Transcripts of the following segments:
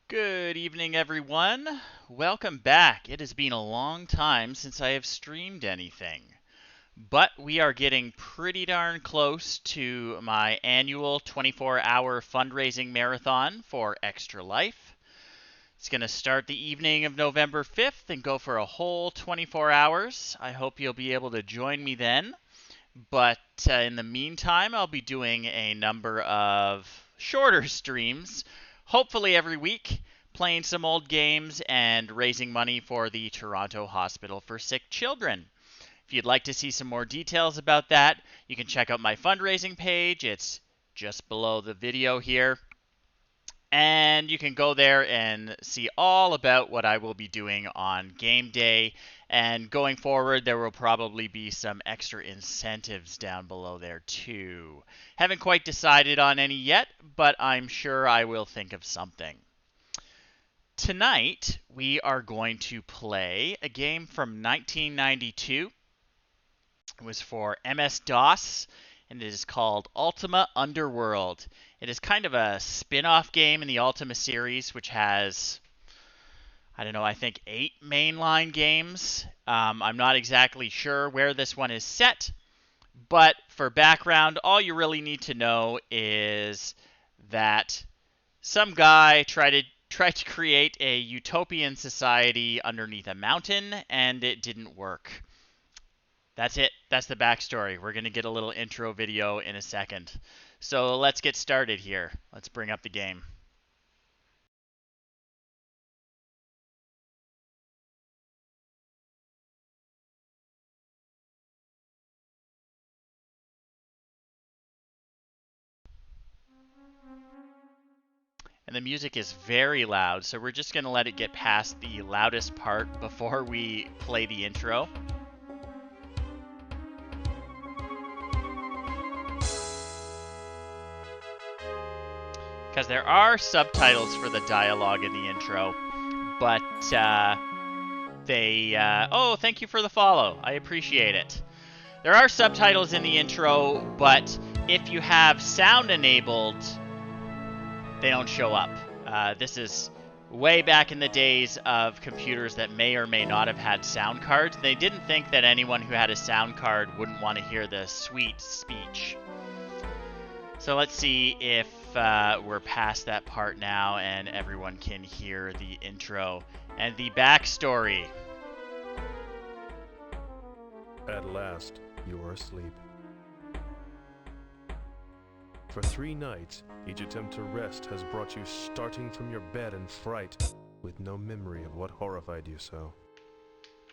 Good evening, everyone. Welcome back. It has been a long time since I have streamed anything, but we are getting pretty darn close to my annual 24-hour fundraising marathon for Extra Life. It's going to start the evening of November 5th and go for a whole 24 hours. I hope you'll be able to join me then. But in the meantime, I'll be doing a number of shorter streams, hopefully every week, playing some old games and raising money for the Toronto Hospital for Sick Children. If you'd like to see some more details about that, you can check out my fundraising page. It's just below the video here. And you can go there and see all about what I will be doing on game day. And going forward, there will probably be some extra incentives down below there too. Haven't quite decided on any yet, but I'm sure I will think of something. Tonight, we are going to play a game from 1992. It was for MS-DOS, and it is called Ultima Underworld. It is kind of a spin-off game in the Ultima series, which has, I think 8 mainline games. I'm not exactly sure where this one is set, but for background, all you really need to know is that some guy tried to create a utopian society underneath a mountain, and it didn't work. That's it. That's the backstory. We're going to get a little intro video in a second. So let's get started here. Let's bring up the game. And the music is very loud, so we're just going to let it get past the loudest part before we play the intro. Because there are subtitles for the dialogue in the intro, but oh, thank you for the follow. I appreciate it. There are subtitles in the intro, but if you have sound enabled, they don't show up. This is way back in the days of computers that may or may not have had sound cards. They didn't think that anyone who had a sound card wouldn't want to hear the sweet speech. So let's see if we're past that part now and everyone can hear the intro and the backstory. At last, you are asleep. For 3 nights, each attempt to rest has brought you starting from your bed in fright, with no memory of what horrified you so.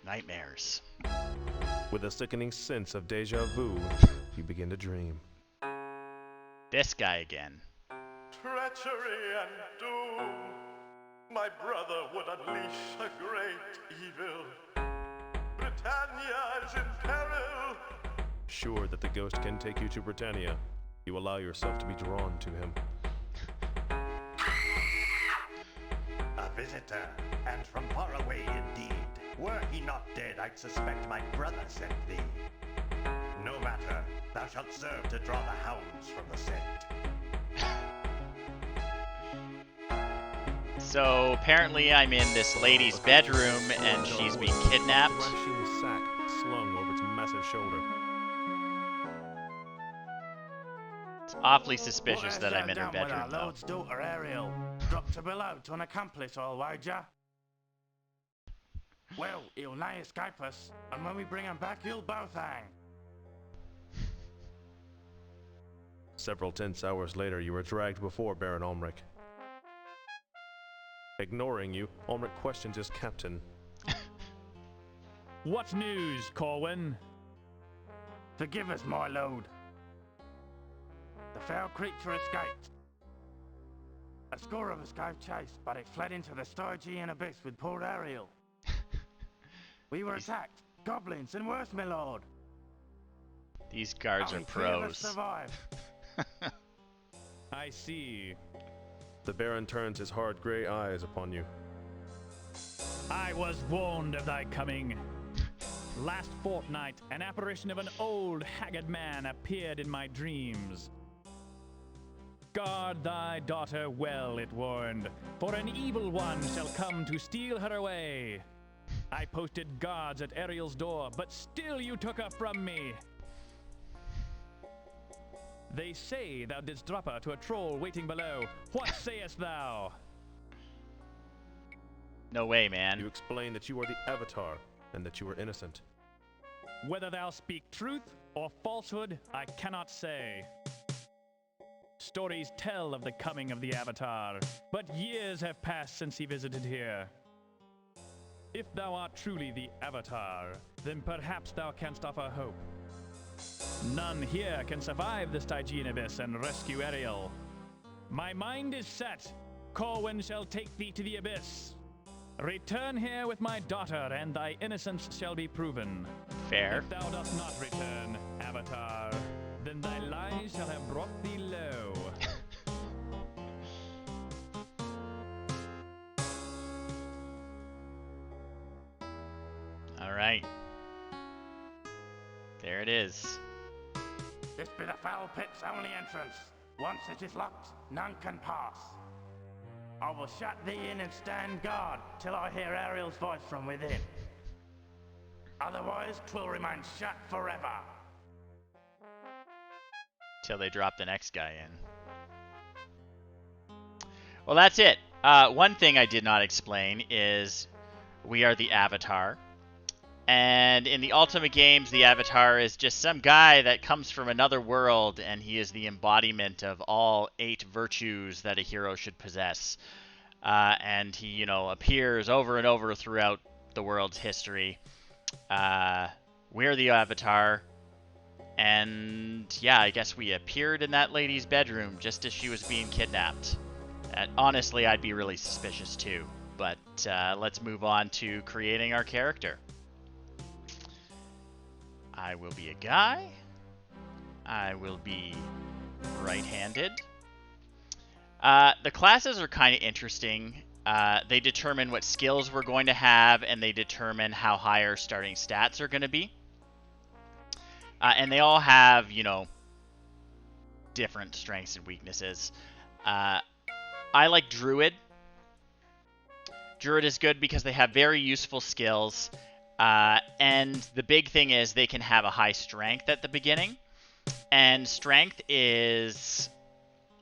Nightmares. With a sickening sense of deja vu, you begin to dream. This guy again. Treachery and doom. My brother would unleash a great evil. Britannia is in peril. Sure that the ghost can take you to Britannia, you allow yourself to be drawn to him. A visitor, and from far away indeed. Were he not dead, I'd suspect my brother sent thee. No matter, thou shalt serve to draw the hounds from the scent. So apparently I'm in this lady's bedroom and she's being kidnapped. Thrashing sack slung over its massive shoulder. It's awfully suspicious that I'm in her bedroom, though. Lord's daughter Ariel dropped her below to an accomplice, I'll wager. Well, he'll nigh escape us, and when we bring him back, you'll both hang. Several tense hours later, you were dragged before Baron Ulmric. Ignoring you, Ulmric questions his captain. What news, Corwin? Forgive us, my lord. The foul creature escaped. A score of us gave chase, but it fled into the Stygian Abyss with poor Ariel. We were attacked. Goblins and worse, my lord. These guards are Only 3 of us pros. survived. I see. The Baron turns his hard grey eyes upon you. I was warned of thy coming. Last fortnight, an apparition of an old, haggard man appeared in my dreams. Guard thy daughter well, it warned, for an evil one shall come to steal her away. I posted guards at Ariel's door, but still you took her from me. They say thou didst drop her to a troll waiting below. What sayest thou? No way, man. You explain that you are the Avatar, and that you are innocent. Whether thou speak truth or falsehood, I cannot say. Stories tell of the coming of the Avatar, but years have passed since he visited here. If thou art truly the Avatar, then perhaps thou canst offer hope. None here can survive the Stygian Abyss and rescue Ariel. My mind is set. Corwin shall take thee to the Abyss. Return here with my daughter, and thy innocence shall be proven. Fair. If thou dost not return, Avatar, then thy lies shall have brought thee low. All right. There it is. This be the foul pit's only entrance. Once it is locked, none can pass. I will shut thee in and stand guard till I hear Ariel's voice from within. Otherwise, 'twill remain shut forever. Till they drop the next guy in. Well, that's it. One thing I did not explain is we are the Avatar. And in the Ultimate games, the Avatar is just some guy that comes from another world, and he is the embodiment of all 8 virtues that a hero should possess. And he, appears over and over throughout the world's history. We're the Avatar. And yeah, I guess we appeared in that lady's bedroom just as she was being kidnapped. Honestly, I'd be really suspicious too. But let's move on to creating our character. I will be a guy. I will be right-handed. The classes are kind of interesting. They determine what skills we're going to have, and they determine how high our starting stats are going to be. And they all have, different strengths and weaknesses. I like Druid. Druid is good because they have very useful skills. And the big thing is they can have a high strength at the beginning. And strength is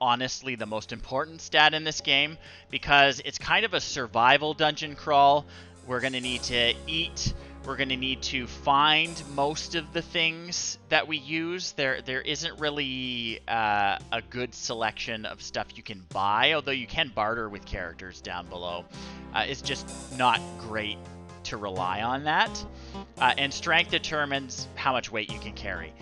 honestly the most important stat in this game because it's kind of a survival dungeon crawl. We're going to need to eat. We're going to need to find most of the things that we use. There isn't really a good selection of stuff you can buy, although you can barter with characters down below. It's just not great to rely on that. And strength determines how much weight you can carry.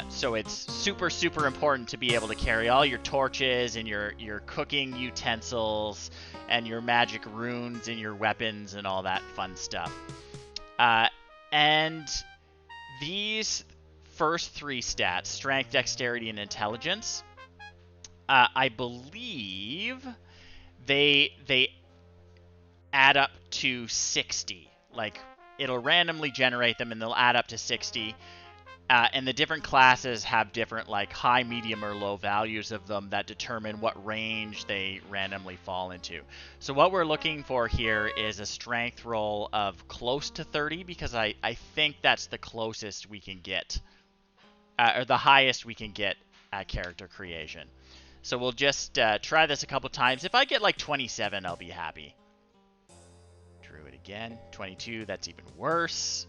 So it's super, super important to be able to carry all your torches and your cooking utensils and your magic runes and your weapons and all that fun stuff. And these first 3 stats, strength, dexterity, and intelligence, I believe they add up to 60. Like, it'll randomly generate them and they'll add up to 60. And the different classes have different, like, high, medium, or low values of them that determine what range they randomly fall into. So what we're looking for here is a strength roll of close to 30, because I think that's the closest we can get, or the highest we can get at character creation. So we'll just try this a couple times. If I get, like, 27, I'll be happy. Druid again. 22, that's even worse.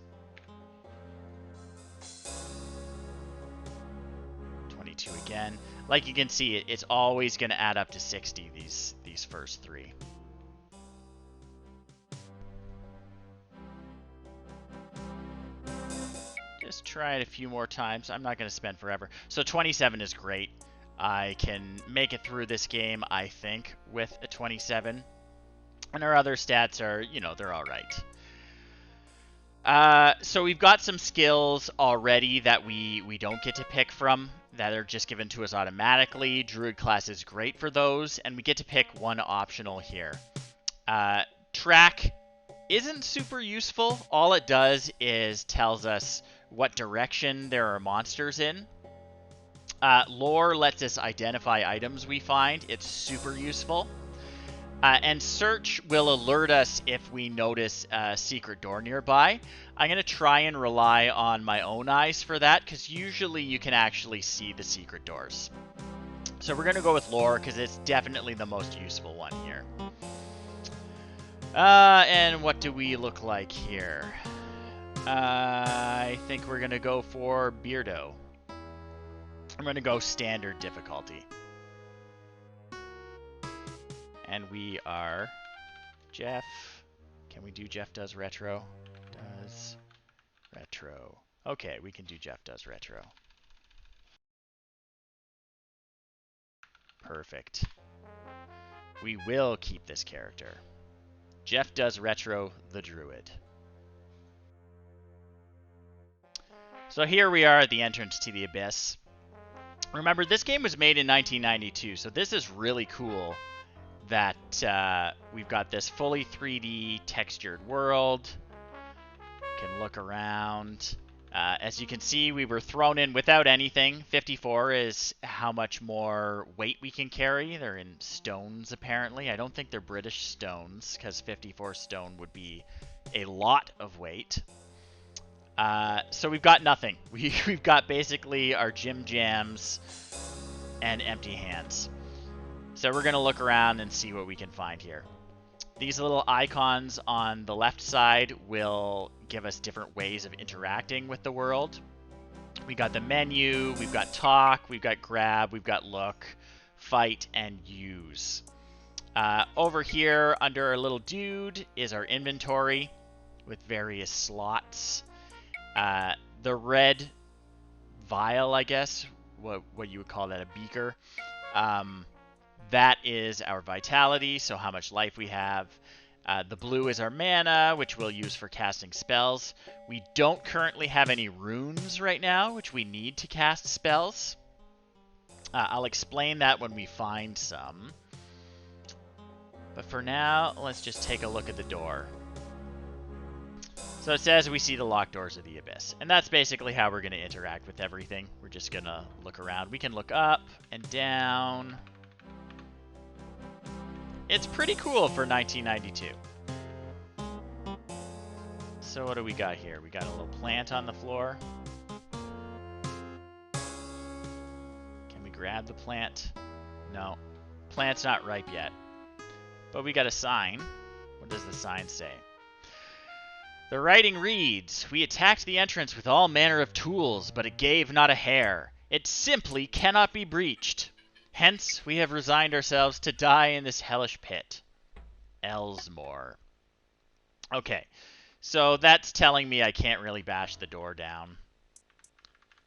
22 again. Like you can see, it's always going to add up to 60, these first 3. Just try it a few more times. I'm not going to spend forever. So 27 is great. I can make it through this game, I think, with a 27. And our other stats are, they're all right. So we've got some skills already that we don't get to pick from, that are just given to us automatically. Druid class is great for those, and we get to pick one optional here. Track isn't super useful. All it does is tells us what direction there are monsters in. Lore lets us identify items we find. It's super useful. And search will alert us if we notice a secret door nearby. I'm going to try and rely on my own eyes for that, because usually you can actually see the secret doors. So we're going to go with lore, because it's definitely the most useful one here. And what do we look like here? I think we're going to go for Beardo. I'm going to go standard difficulty. And we are Jeff. Can we do Jeff Does Retro? Does Retro. Okay, we can do Jeff Does Retro. Perfect. We will keep this character. Jeff Does Retro, the Druid. So here we are at the entrance to the Abyss. Remember, this game was made in 1992, so this is really cool that we've got this fully 3D textured world. You can look around. As you can see, we were thrown in without anything. 54 is how much more weight we can carry. They're in stones, apparently. I don't think they're British stones, because 54 stone would be a lot of weight. So we've got nothing. We've got basically our gym jams and empty hands. So we're going to look around and see what we can find here. These little icons on the left side will give us different ways of interacting with the world. We got the menu, we've got talk, we've got grab, we've got look, fight, and use. Over here, under our little dude, is our inventory with various slots. The red vial, I guess, what you would call that, a beaker. That is our vitality, so how much life we have. The blue is our mana, which we'll use for casting spells. We don't currently have any runes right now, which we need to cast spells. I'll explain that when we find some. But for now, let's just take a look at the door. So it says we see the locked doors of the Abyss. And that's basically how we're going to interact with everything. We're just going to look around. We can look up and down. It's pretty cool for 1992. So what do we got here? We got a little plant on the floor. Can we grab the plant? No. Plant's not ripe yet. But we got a sign. What does the sign say? The writing reads, "We attacked the entrance with all manner of tools, but it gave not a hair. It simply cannot be breached. Hence, we have resigned ourselves to die in this hellish pit. Elsmore." Okay, so that's telling me I can't really bash the door down.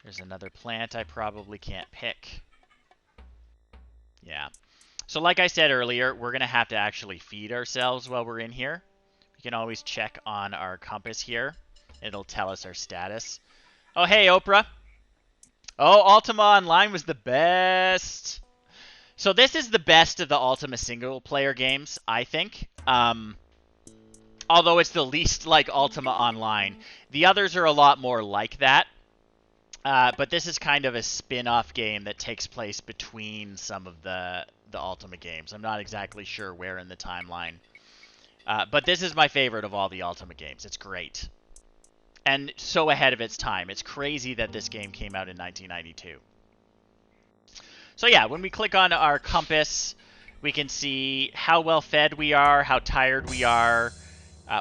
There's another plant I probably can't pick. Yeah. So like I said earlier, we're going to have to actually feed ourselves while we're in here. We can always check on our compass here. It'll tell us our status. Oh, hey, Oprah. Oh, Ultima Online was the best. So this is the best of the Ultima single-player games, I think. Although it's the least like Ultima Online. The others are a lot more like that. But this is kind of a spin-off game that takes place between some of the Ultima games. I'm not exactly sure where in the timeline. But this is my favorite of all the Ultima games. It's great. And so ahead of its time. It's crazy that this game came out in 1992. So yeah, when we click on our compass, we can see how well fed we are, how tired we are,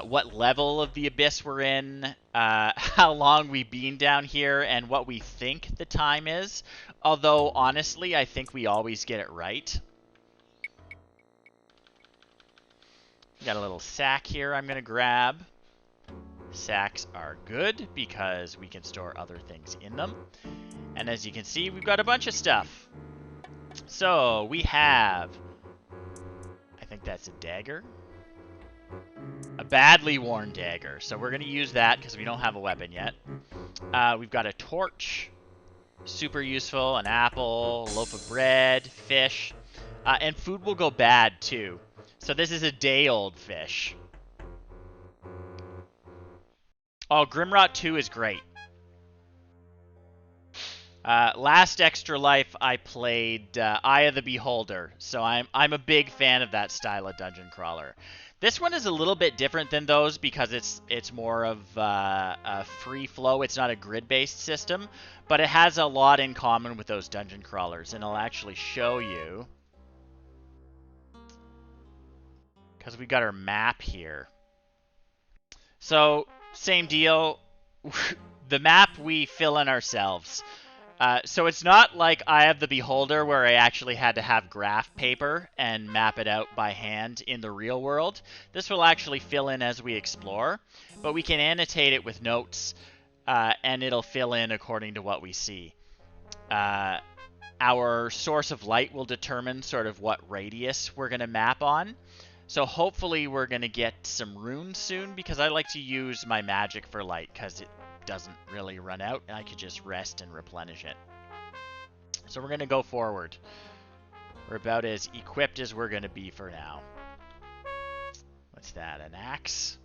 what level of the Abyss we're in, how long we've been down here, and what we think the time is. Although, honestly, I think we always get it right. Got a little sack here I'm going to grab. Sacks are good because we can store other things in them. And as you can see, we've got a bunch of stuff. So, we have, I think that's a dagger. A badly worn dagger. So we're going to use that because we don't have a weapon yet. We've got a torch. Super useful. An apple, a loaf of bread, fish. And food will go bad too. So this is a day-old fish. Oh, Grimrot 2 is great. Last Extra Life, I played Eye of the Beholder, so I'm a big fan of that style of dungeon crawler. This one is a little bit different than those because it's more of a free flow. It's not a grid-based system, but it has a lot in common with those dungeon crawlers, and I'll actually show you because we got our map here. So same deal. The map we fill in ourselves. So it's not like Eye of the Beholder where I actually had to have graph paper and map it out by hand in the real world. This will actually fill in as we explore, but we can annotate it with notes, and it'll fill in according to what we see. Our source of light will determine sort of what radius we're going to map on. So hopefully we're going to get some runes soon, because I like to use my magic for light, because it doesn't really run out, and I could just rest and replenish it. So we're going to go forward. We're about as equipped as we're going to be for now. What's that, an axe?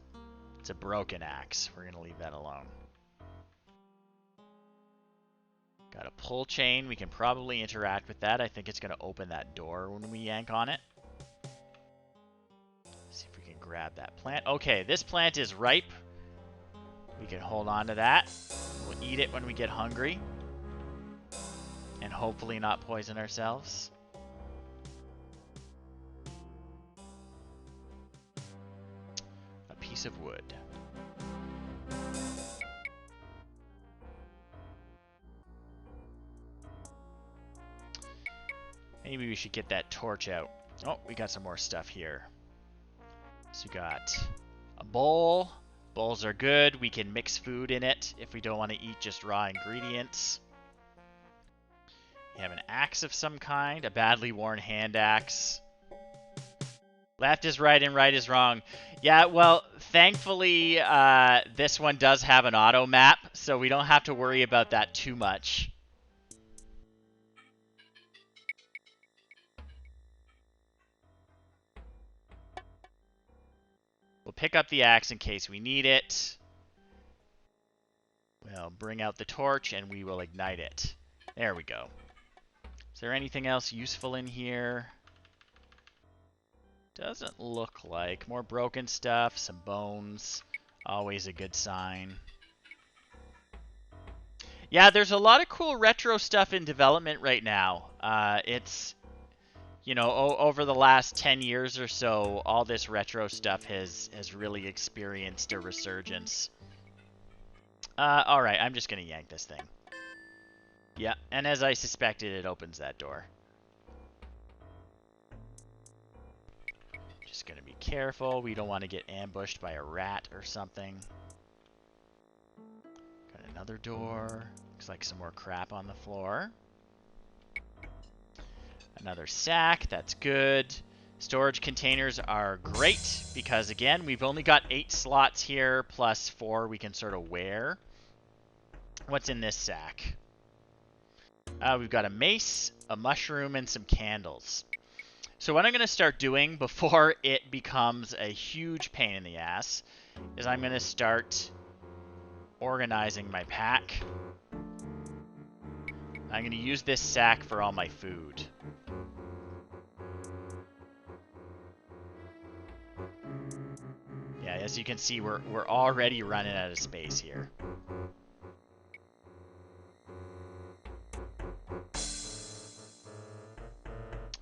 It's a broken axe. We're going to leave that alone. Got a pull chain. We can probably interact with that. I think it's going to open that door when we yank on it. See if we can grab that plant. Okay, this plant is ripe. We can hold on to that. We'll eat it when we get hungry. And hopefully not poison ourselves. A piece of wood. Maybe we should get that torch out. Oh, we got some more stuff here. So we got a bowl. Bowls are good. We can mix food in it if we don't want to eat just raw ingredients. We have an axe of some kind, a badly worn hand axe. Left is right and right is wrong. Yeah, well, thankfully, this one does have an auto map, so we don't have to worry about that too much. We'll pick up the axe in case we need it. We'll bring out the torch and we will ignite it. There we go. Is there anything else useful in here? Doesn't look like. More broken stuff, some bones. Always a good sign. Yeah, there's a lot of cool retro stuff in development right now. It's... You know, over the last 10 years or so, all this retro stuff has really experienced a resurgence. Alright, I'm just going to yank this thing. Yeah, and as I suspected, it opens that door. Just going to be careful. We don't want to get ambushed by a rat or something. Got another door. Looks like some more crap on the floor. Another sack, that's good. Storage containers are great because, again, we've only got 8 slots here plus 4 we can sort of wear. What's in this sack? We've got a mace, a mushroom, and some candles. So what I'm going to start doing before it becomes a huge pain in the ass is I'm going to start organizing my pack. I'm going to use this sack for all my food. Yeah, as you can see, we're already running out of space here.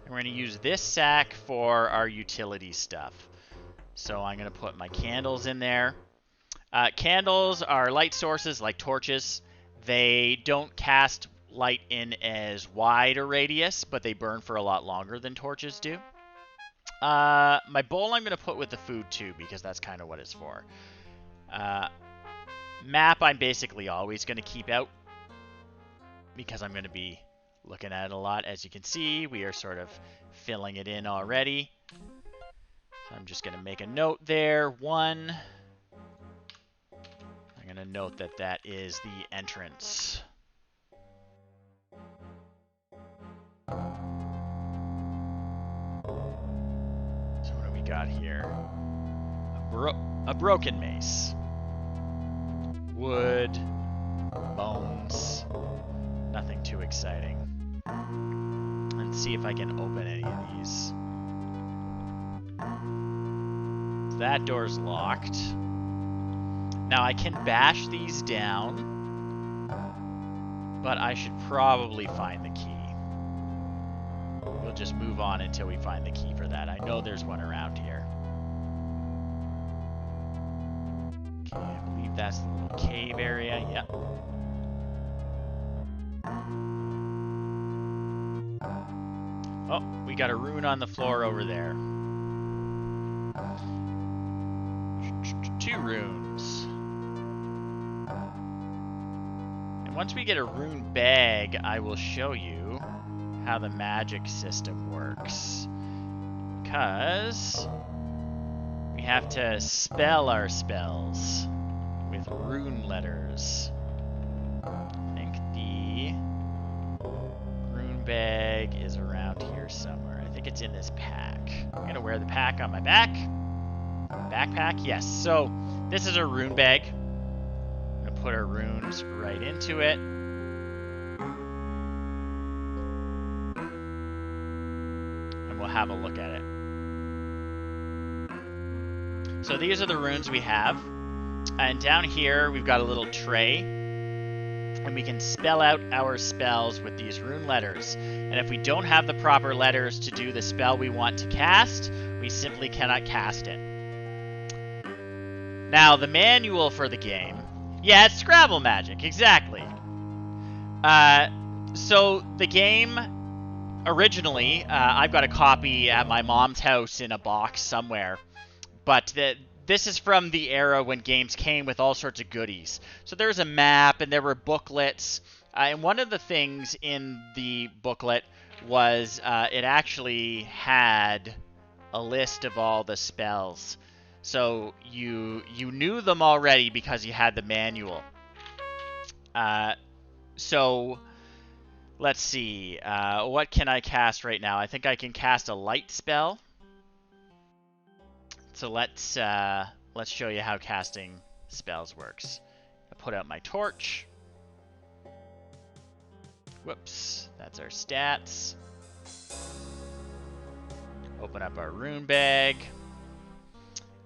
And we're going to use this sack for our utility stuff. So I'm going to put my candles in there. Candles are light sources like torches. They don't cast light in as wide a radius, but they burn for a lot longer than torches do. My bowl I'm going to put with the food too, because that's kind of what it's for. Map I'm basically always going to keep out, because I'm going to be looking at it a lot. As you can see, we are sort of filling it in already. So I'm just going to make a note there. 1. I'm going to note that that is the entrance. So what do we got here? A broken mace. wood, bones. Nothing too exciting. Let's see if I can open any of these. That door's locked. Now I can bash these down, but I should probably find the key. We'll just move on until we find the key for that. I know there's one around here. Okay, I believe that's the little cave area. Yep. Oh, we got a rune on the floor over there. 2 runes. And once we get a rune bag, I will show you how the magic system works. Because we have to spell our spells with rune letters. I think the rune bag is around here somewhere. I think it's in this pack. I'm gonna wear the pack on my back. Backpack, yes. So this is a rune bag. I'm gonna put our runes right into it. And we'll have a look at it. So these are the runes we have. And down here we've got a little tray. And we can spell out our spells with these rune letters. And if we don't have the proper letters to do the spell we want to cast, we simply cannot cast it. Now, the manual for the game... Yeah, it's Scrabble magic, exactly. So, the game, originally, I've got a copy at my mom's house in a box somewhere. But this is from the era when games came with all sorts of goodies. So there's a map, and there were booklets. And one of the things in the booklet was it actually had a list of all the spells. So you knew them already because you had the manual. So let's see. What can I cast right now? I think I can cast a light spell. So let's show you how casting spells works. I put out my torch. Whoops, that's our stats. Open up our rune bag.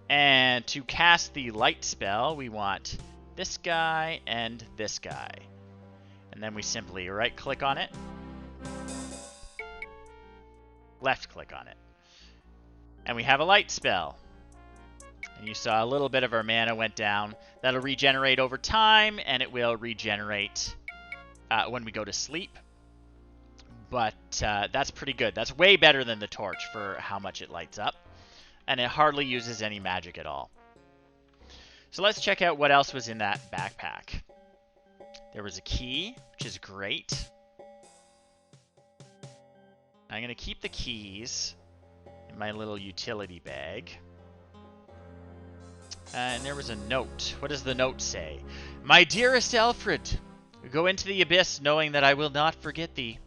And to cast the light spell, we want this guy and this guy. And then we simply right-click on it. Left-click on it. And we have a light spell. And you saw a little bit of our mana went down. That'll regenerate over time, and it will regenerate when we go to sleep. But that's pretty good. That's way better than the torch for how much it lights up. And it hardly uses any magic at all. So let's check out what else was in that backpack. There was a key, which is great. I'm going to keep the keys in my little utility bag. And there was a note. What does the note say? My dearest Alfred, go into the abyss knowing that I will not forget thee.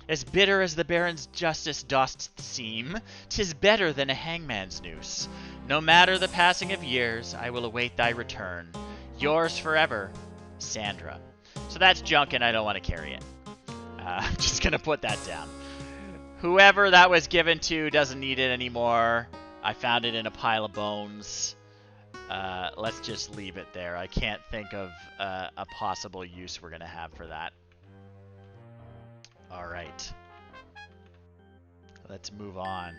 As bitter as the Baron's justice dost seem, 'tis better than a hangman's noose. No matter the passing of years, I will await thy return. Yours forever, Sandra. So that's junk and I don't want to carry it. I'm just going to put that down. Whoever that was given to doesn't need it anymore. I found it in a pile of bones. Let's just leave it there. I can't think of a possible use we're going to have for that. All right. Let's move on.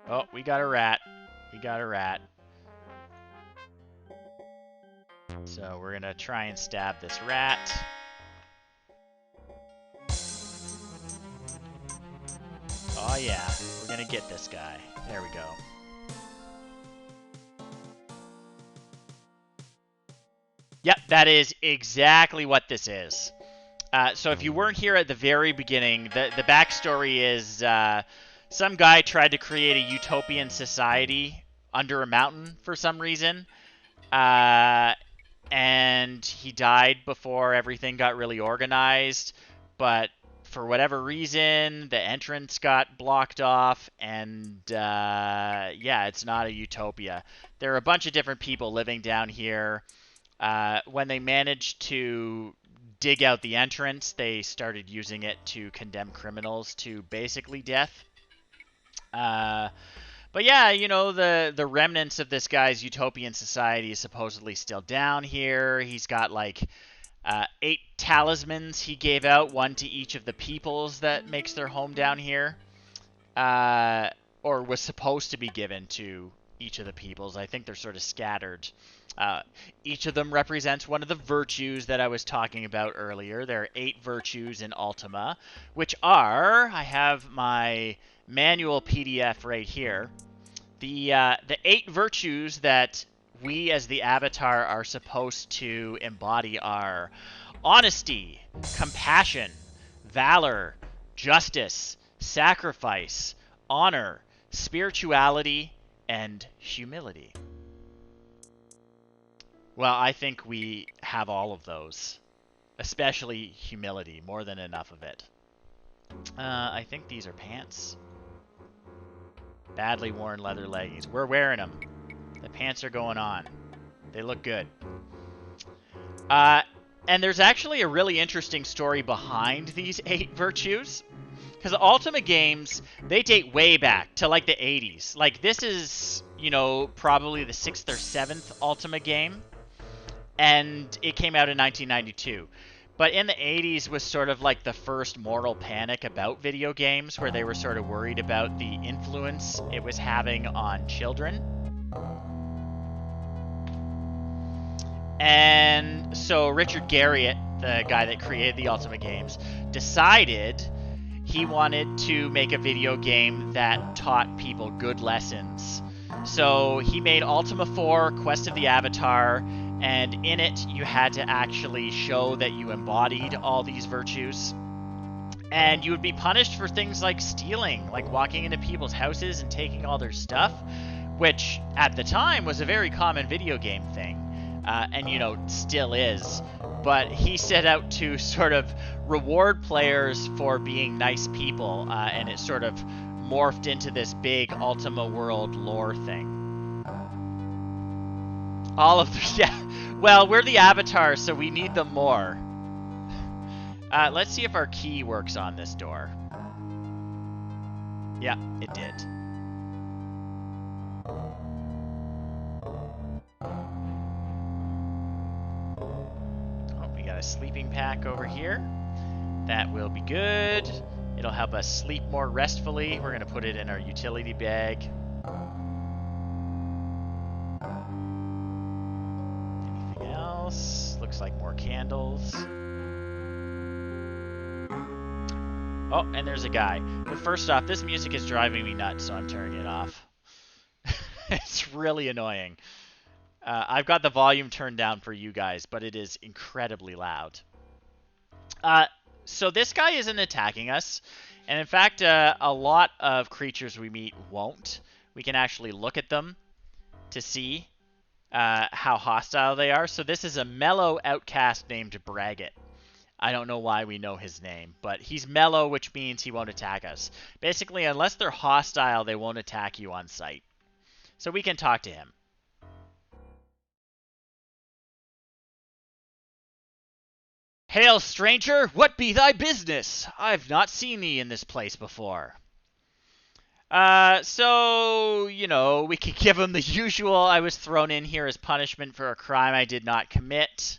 Oh, we got a rat. We got a rat. So we're going to try and stab this rat. Oh yeah, we're going to get this guy. There we go. Yep, that is exactly what this is. So if you weren't here at the very beginning, the backstory is some guy tried to create a utopian society under a mountain for some reason. And he died before everything got really organized. But for whatever reason, the entrance got blocked off, and yeah, it's not a utopia. There are a bunch of different people living down here. When they managed to dig out the entrance, they started using it to condemn criminals to basically death. But yeah, you know, the remnants of this guy's utopian society is supposedly still down here. He's got like 8 talismans he gave out, one to each of the peoples that makes their home down here, or was supposed to be given to each of the peoples. I think they're sort of scattered. Each of them represents one of the virtues that I was talking about earlier. There are 8 virtues in Ultima, which are, I have my manual PDF right here. The 8 virtues that we as the Avatar are supposed to embody are honesty, compassion, valor, justice, sacrifice, honor, spirituality, and humility. Well, I think we have all of those, especially humility, more than enough of it. I think these are pants. Badly worn leather leggings. We're wearing them. The pants are going on. They look good. And there's actually a really interesting story behind these 8 virtues. Because Ultima games, they date way back to like the 80s. Like this is, you know, probably the 6th or 7th Ultima game. And it came out in 1992. But in the 80s was sort of like the first moral panic about video games, where they were sort of worried about the influence it was having on children. And so Richard Garriott, the guy that created the Ultima games, decided he wanted to make a video game that taught people good lessons. So he made Ultima 4, Quest of the Avatar, and in it you had to actually show that you embodied all these virtues. And you would be punished for things like stealing, like walking into people's houses and taking all their stuff, which at the time was a very common video game thing, and you know, still is. But he set out to sort of reward players for being nice people, and it sort of morphed into this big Ultima World lore thing. All of the, yeah. Well, we're the Avatars, so we need them more. Let's see if our key works on this door. Yeah, it did. Oh, we got a sleeping pack over here. That will be good. It'll help us sleep more restfully. We're going to put it in our utility bag. Looks like more candles. Oh, and there's a guy. But first off, this music is driving me nuts, so I'm turning it off. It's really annoying. I've got the volume turned down for you guys, but it is incredibly loud. So this guy isn't attacking us. And in fact, a lot of creatures we meet won't. We can actually look at them to see how hostile they are. So this is a mellow outcast named Braggett. I don't know why we know his name, but he's mellow, which means he won't attack us. Basically, unless they're hostile, they won't attack you on sight. So we can talk to him. Hail, stranger! What be thy business? I've not seen thee in this place before. So, you know, we could give him the usual. I was thrown in here as punishment for a crime I did not commit,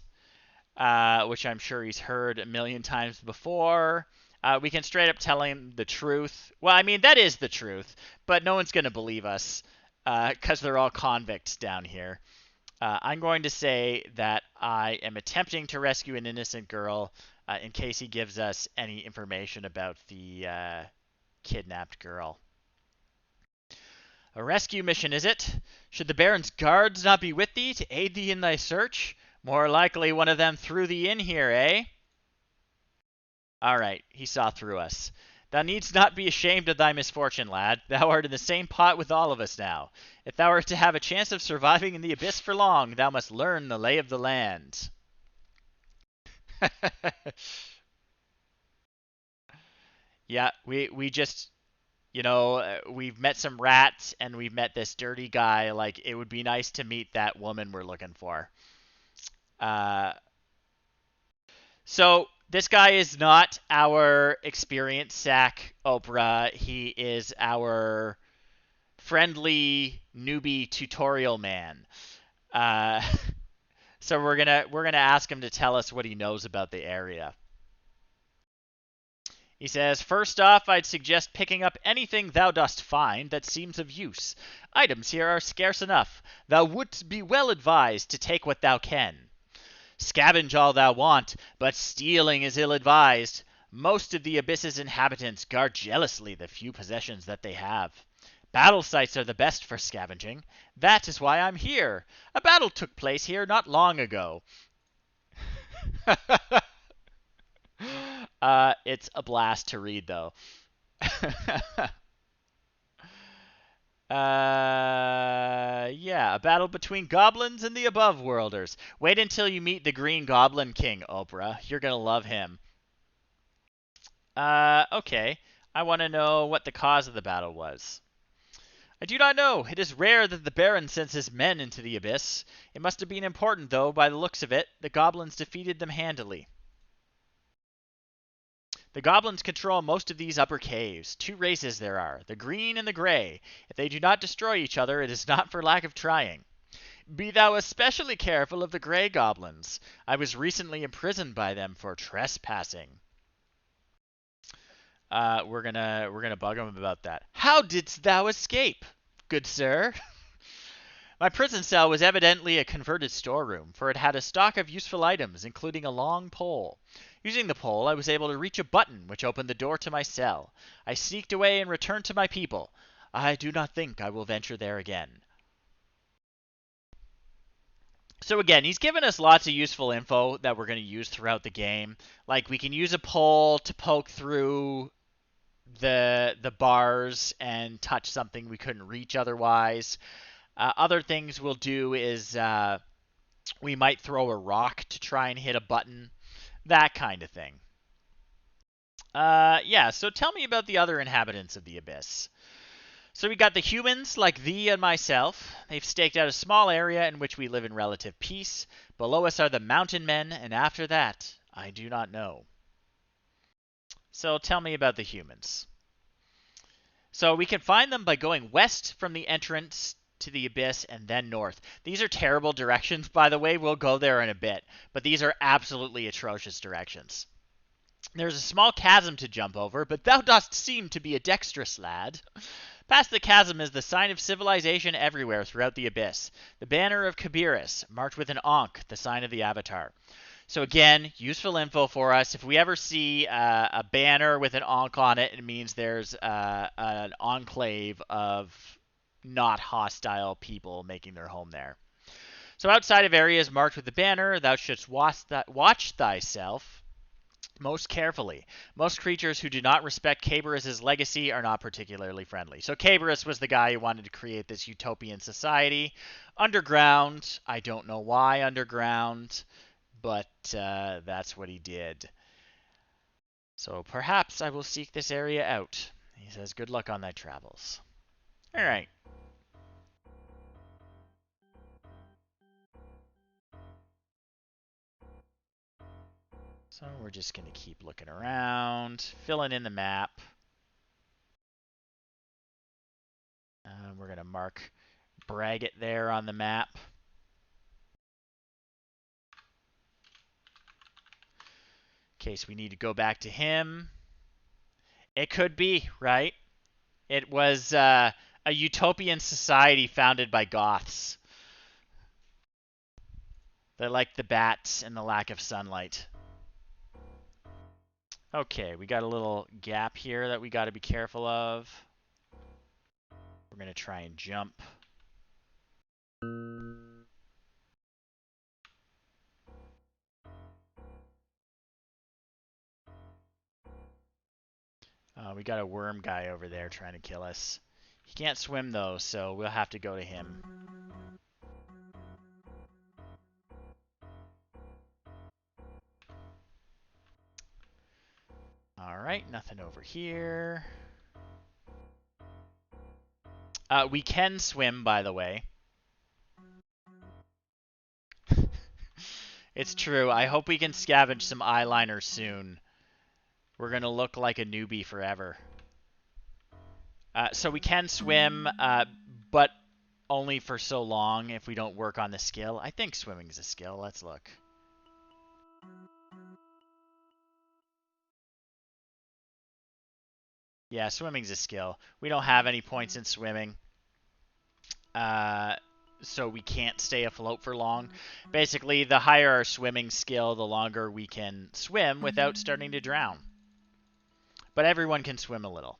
which I'm sure he's heard a million times before. We can straight up tell him the truth. Well, I mean, that is the truth, but no one's going to believe us because they're all convicts down here. I'm going to say that I am attempting to rescue an innocent girl in case he gives us any information about the kidnapped girl. A rescue mission, is it? Should the Baron's guards not be with thee to aid thee in thy search? More likely one of them threw thee in here, eh? All right, he saw through us. Thou needst not be ashamed of thy misfortune, lad. Thou art in the same pot with all of us now. If thou art to have a chance of surviving in the abyss for long, thou must learn the lay of the land. Yeah, we just, we've met some rats and we've met this dirty guy. Like, it would be nice to meet that woman we're looking for. Uh, so this guy is not our experience sack Oprah. He is our friendly newbie tutorial man. Uh, so we're gonna ask him to tell us what he knows about the area. He says, "First off, I'd suggest picking up anything thou dost find that seems of use. Items here are scarce enough. Thou wouldst be well advised to take what thou can. Scavenge all thou want, but stealing is ill advised. Most of the Abyss's inhabitants guard jealously the few possessions that they have. Battle sites are the best for scavenging. That is why I'm here. A battle took place here not long ago." It's a blast to read, though. Yeah, a battle between goblins and the above worlders. Wait until you meet the Green Goblin King, Oprah. You're gonna love him. Okay. I want to know what the cause of the battle was. "I do not know. It is rare that the Baron sends his men into the Abyss. It must have been important, though, by the looks of it. The goblins defeated them handily. The goblins control most of these upper caves. Two races there are, the green and the gray. If they do not destroy each other, it is not for lack of trying. Be thou especially careful of the gray goblins. I was recently imprisoned by them for trespassing." We're gonna bug him about that. "How didst thou escape, good sir?" "My prison cell was evidently a converted storeroom, for it had a stock of useful items, including a long pole. Using the pole, I was able to reach a button which opened the door to my cell. I sneaked away and returned to my people. I do not think I will venture there again." So again, he's given us lots of useful info that we're going to use throughout the game. Like, we can use a pole to poke through the bars and touch something we couldn't reach otherwise. Other things we'll do is we might throw a rock to try and hit a button, that kind of thing. Yeah, so tell me about the other inhabitants of the Abyss. So we got the humans, like thee and myself. They've staked out a small area in which we live in relative peace. Below us are the mountain men, and after that, I do not know. So tell me about the humans. So we can find them by going west from the entrance to the Abyss and then north. These are terrible directions, by the way. We'll go there in a bit. But these are absolutely atrocious directions. There's a small chasm to jump over, but thou dost seem to be a dexterous lad. Past the chasm is the sign of civilization everywhere throughout the Abyss. The banner of Kabirus, marked with an Ankh, the sign of the Avatar. So again, useful info for us. If we ever see a banner with an Ankh on it, it means there's an enclave of not hostile people making their home there. So outside of areas marked with the banner, thou shouldst watch thyself most carefully. Most creatures who do not respect Caberus' legacy are not particularly friendly. So Caberus was the guy who wanted to create this utopian society. Underground, I don't know why underground, but that's what he did. So perhaps I will seek this area out. He says, "Good luck on thy travels." All right. So we're just going to keep looking around, filling in the map. We're going to mark Braggett there on the map. In case we need to go back to him. It could be, right? It was a utopian society founded by goths. They like the bats and the lack of sunlight. Okay, we got a little gap here that we got to be careful of. We're going to try and jump. We got a worm guy over there trying to kill us. He can't swim, though, so we'll have to go to him. Alright, nothing over here. We can swim, by the way. It's true. I hope we can scavenge some eyeliner soon. We're going to look like a newbie forever. So we can swim, but only for so long if we don't work on the skill. I think swimming's a skill. Let's look. Yeah, swimming's a skill. We don't have any points in swimming. So we can't stay afloat for long. Basically, the higher our swimming skill, the longer we can swim without starting to drown. But everyone can swim a little.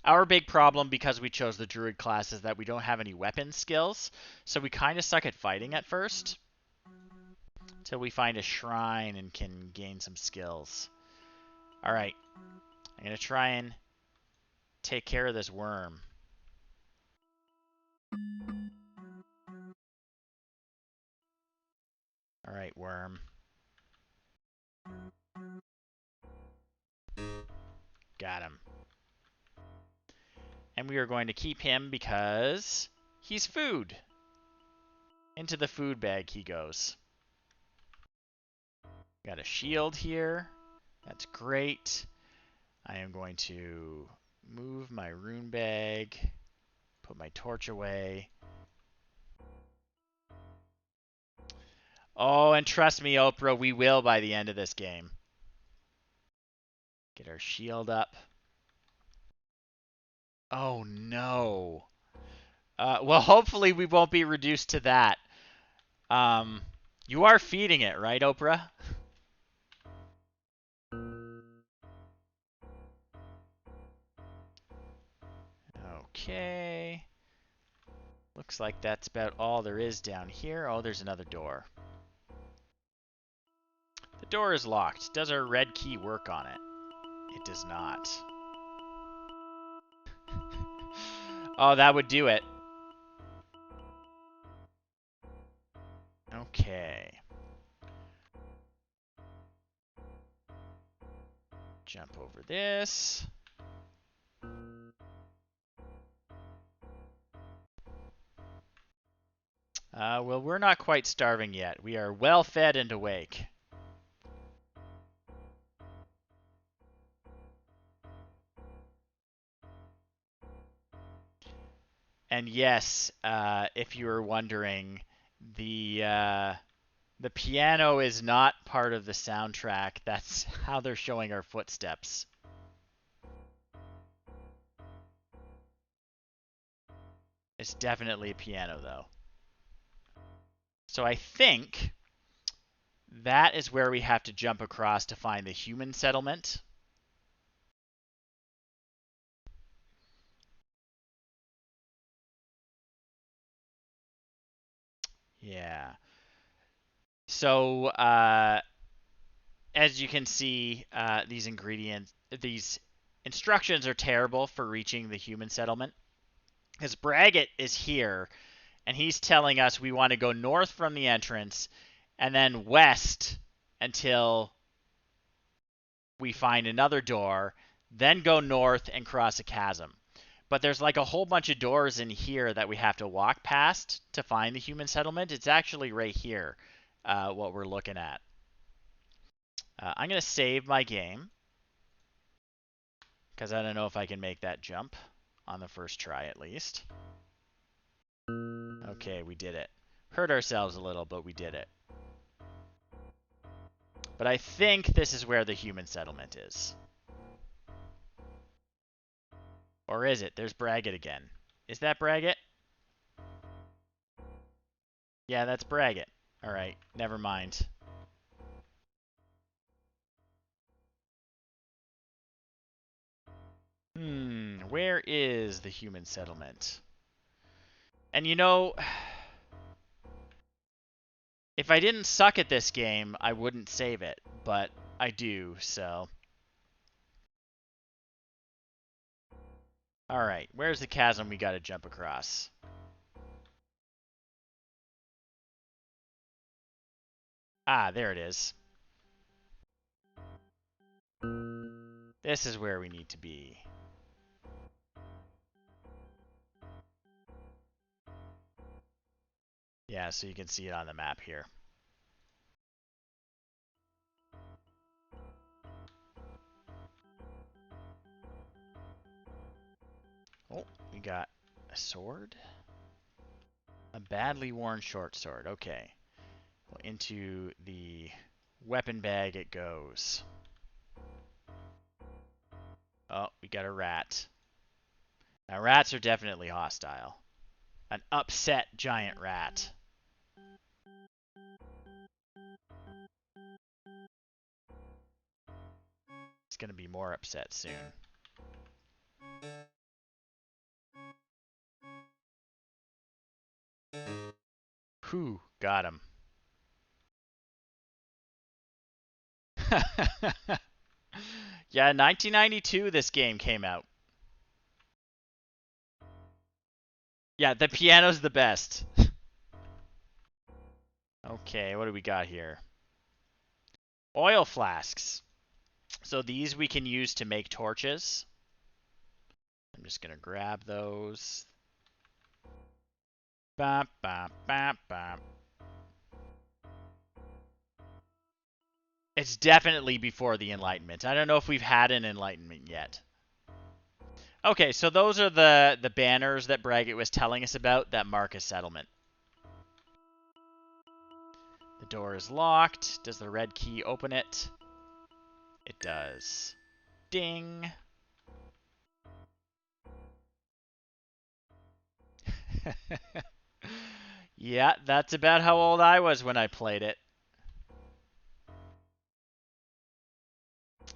Our big problem, because we chose the druid class, is that we don't have any weapon skills. So we kind of suck at fighting at first. Until we find a shrine and can gain some skills. Alright. I'm going to try and take care of this worm. Alright, worm. Got him. And we are going to keep him because he's food. Into the food bag he goes. Got a shield here. That's great. I am going to move my rune bag. Put my torch away. Oh, and trust me, Oprah, we will by the end of this game. Get our shield up. Oh, no. Well, hopefully we won't be reduced to that. You are feeding it, right, Oprah? Okay. Looks like that's about all there is down here. Oh, there's another door. The door is locked. Does our red key work on it? It does not. Oh, that would do it. Okay. Jump over this. Well, we're not quite starving yet. We are well fed and awake. And yes, if you were wondering, the piano is not part of the soundtrack. That's how they're showing our footsteps. It's definitely a piano, though. So I think that is where we have to jump across to find the human settlement. Yeah. So, as you can see, these instructions are terrible for reaching the human settlement. Because Braggett is here, and he's telling us we want to go north from the entrance and then west until we find another door, then go north and cross a chasm. But there's like a whole bunch of doors in here that we have to walk past to find the human settlement. It's actually right here, what we're looking at. I'm going to save my game because I don't know if I can make that jump on the first try at least. Okay, we did it. Hurt ourselves a little, but we did it. But I think this is where the human settlement is. Or is it? There's Braggett again. Is that Braggett? Yeah, that's Braggett. Alright, never mind. Where is the human settlement? And you know, if I didn't suck at this game, I wouldn't save it, but I do, so. Alright, where's the chasm we gotta jump across? Ah, there it is. This is where we need to be. Yeah, so you can see it on the map here. Oh, we got a sword. A badly worn short sword. Okay. Well, into the weapon bag it goes. Oh, we got a rat. Now, rats are definitely hostile. An upset giant rat. He's going to be more upset soon. Whew, got him. Yeah, 1992 this game came out. Yeah, the piano's the best. Okay, what do we got here? Oil flasks. So these we can use to make torches. I'm just going to grab those. Bop, bop, bop, bop. It's definitely before the Enlightenment. I don't know if we've had an Enlightenment yet. Okay, so those are the banners that Braggett was telling us about that mark a settlement. The door is locked. Does the red key open it? It does. Ding. Yeah, that's about how old I was when I played it.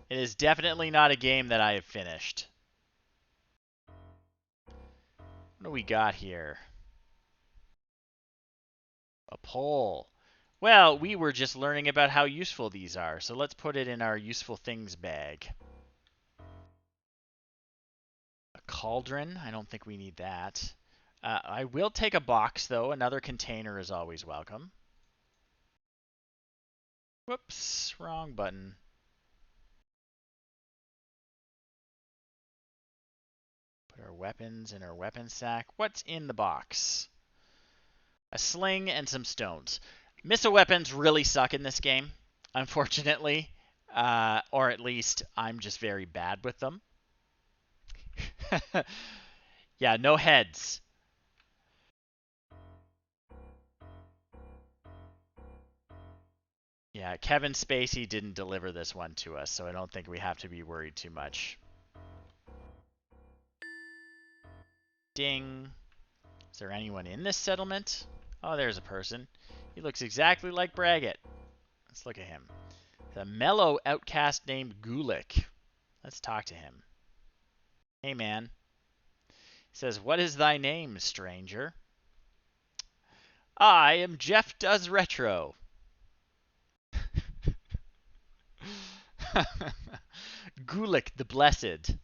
It is definitely not a game that I have finished. What do we got here? A pole. Well, we were just learning about how useful these are, so let's put it in our useful things bag. A cauldron. I don't think we need that. I will take a box, though. Another container is always welcome. Whoops, wrong button. Put our weapons in our weapon sack. What's in the box? A sling and some stones. Missile weapons really suck in this game, unfortunately. Or at least I'm just very bad with them. Yeah, no heads. Yeah, Kevin Spacey didn't deliver this one to us, so I don't think we have to be worried too much. Ding. Is there anyone in this settlement? Oh, there's a person. He looks exactly like Braggett. Let's look at him. The mellow outcast named Gulick. Let's talk to him. Hey, man. He says, "What is thy name, stranger?" "I am Jeff Does Retro." Gulick the Blessed.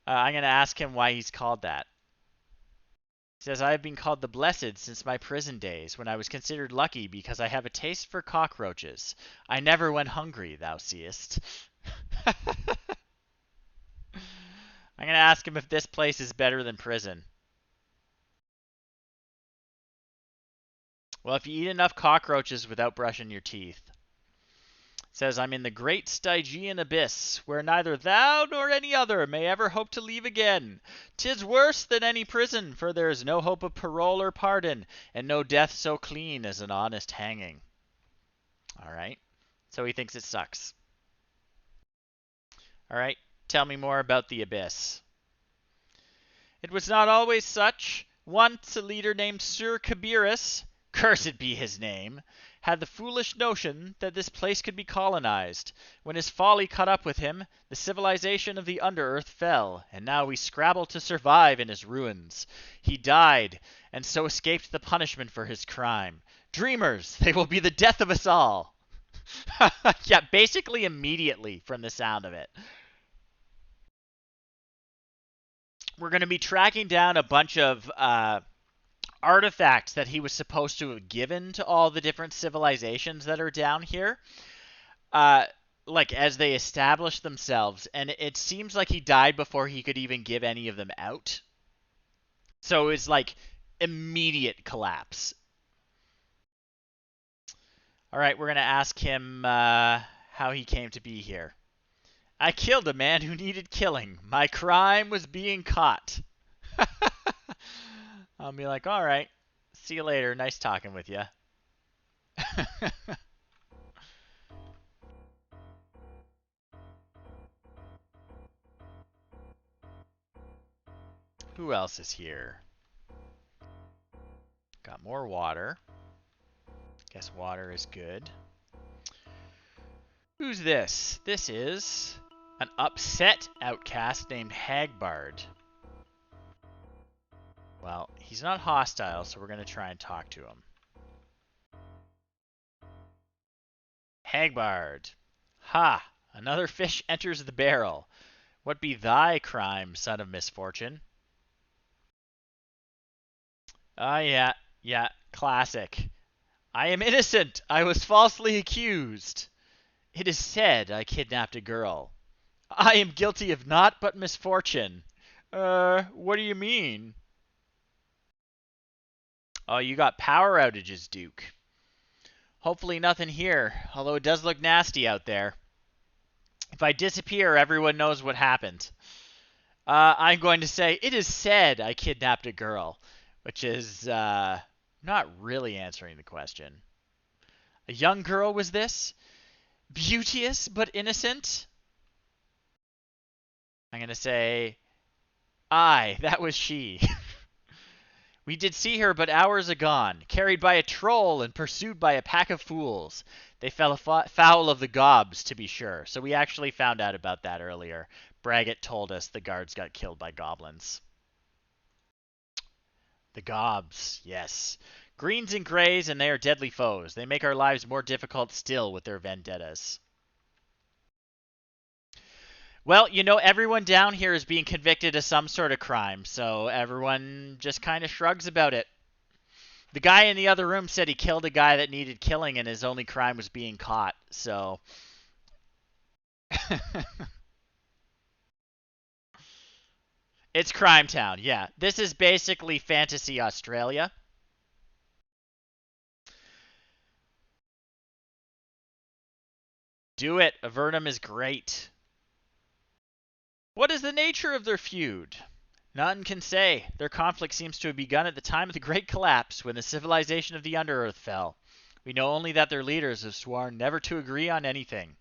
I'm going to ask him why he's called that. He says, "I have been called the Blessed since my prison days, when I was considered lucky because I have a taste for cockroaches. I never went hungry, thou seest." I'm going to ask him if this place is better than prison. Well, if you eat enough cockroaches without brushing your teeth. It says, "I'm in the great Stygian Abyss, where neither thou nor any other may ever hope to leave again. 'Tis worse than any prison, for there is no hope of parole or pardon, and no death so clean as an honest hanging." All right. So he thinks it sucks. All right. Tell me more about the Abyss. "It was not always such. Once a leader named Sir Kabirus, cursed be his name, had the foolish notion that this place could be colonized. When his folly caught up with him, the civilization of the underearth fell, and now we scrabble to survive in his ruins. He died, and so escaped the punishment for his crime. Dreamers, they will be the death of us all." Yeah, basically immediately from the sound of it. We're going to be tracking down a bunch of artifacts that he was supposed to have given to all the different civilizations that are down here. uh, like as they establish themselves, and it seems like he died before he could even give any of them out. So it's like immediate collapse. All right, we're gonna ask him how he came to be here. I killed a man who needed killing. My crime was being caught. I'll be like, all right, see you later. Nice talking with you. Who else is here? Got more water. Guess water is good. Who's this? This is an upset outcast named Hagbard. Well, he's not hostile, so we're going to try and talk to him. Hagbard. Ha! Another fish enters the barrel. What be thy crime, son of misfortune? Ah, yeah, classic. I am innocent. I was falsely accused. It is said I kidnapped a girl. I am guilty of naught but misfortune. What do you mean? Oh, you got power outages, Duke. Hopefully nothing here, although it does look nasty out there. If I disappear, everyone knows what happened. I'm going to say, it is said I kidnapped a girl, which is not really answering the question. A young girl was this? Beauteous but innocent? I'm going to say, aye, that was she. We did see her but hours agone, carried by a troll and pursued by a pack of fools. They fell foul of the gobs, to be sure, so we actually found out about that earlier. Braggett told us the guards got killed by goblins. The gobs, yes. Greens and greys, and they are deadly foes. They make our lives more difficult still with their vendettas. Well, you know, everyone down here is being convicted of some sort of crime, so everyone just kind of shrugs about it. The guy in the other room said he killed a guy that needed killing and his only crime was being caught, so... It's Crime Town, yeah. This is basically Fantasy Australia. Do it. Avernum is great. What is the nature of their feud? None can say. Their conflict seems to have begun at the time of the Great Collapse, when the civilization of the Underearth fell. We know only that their leaders have sworn never to agree on anything.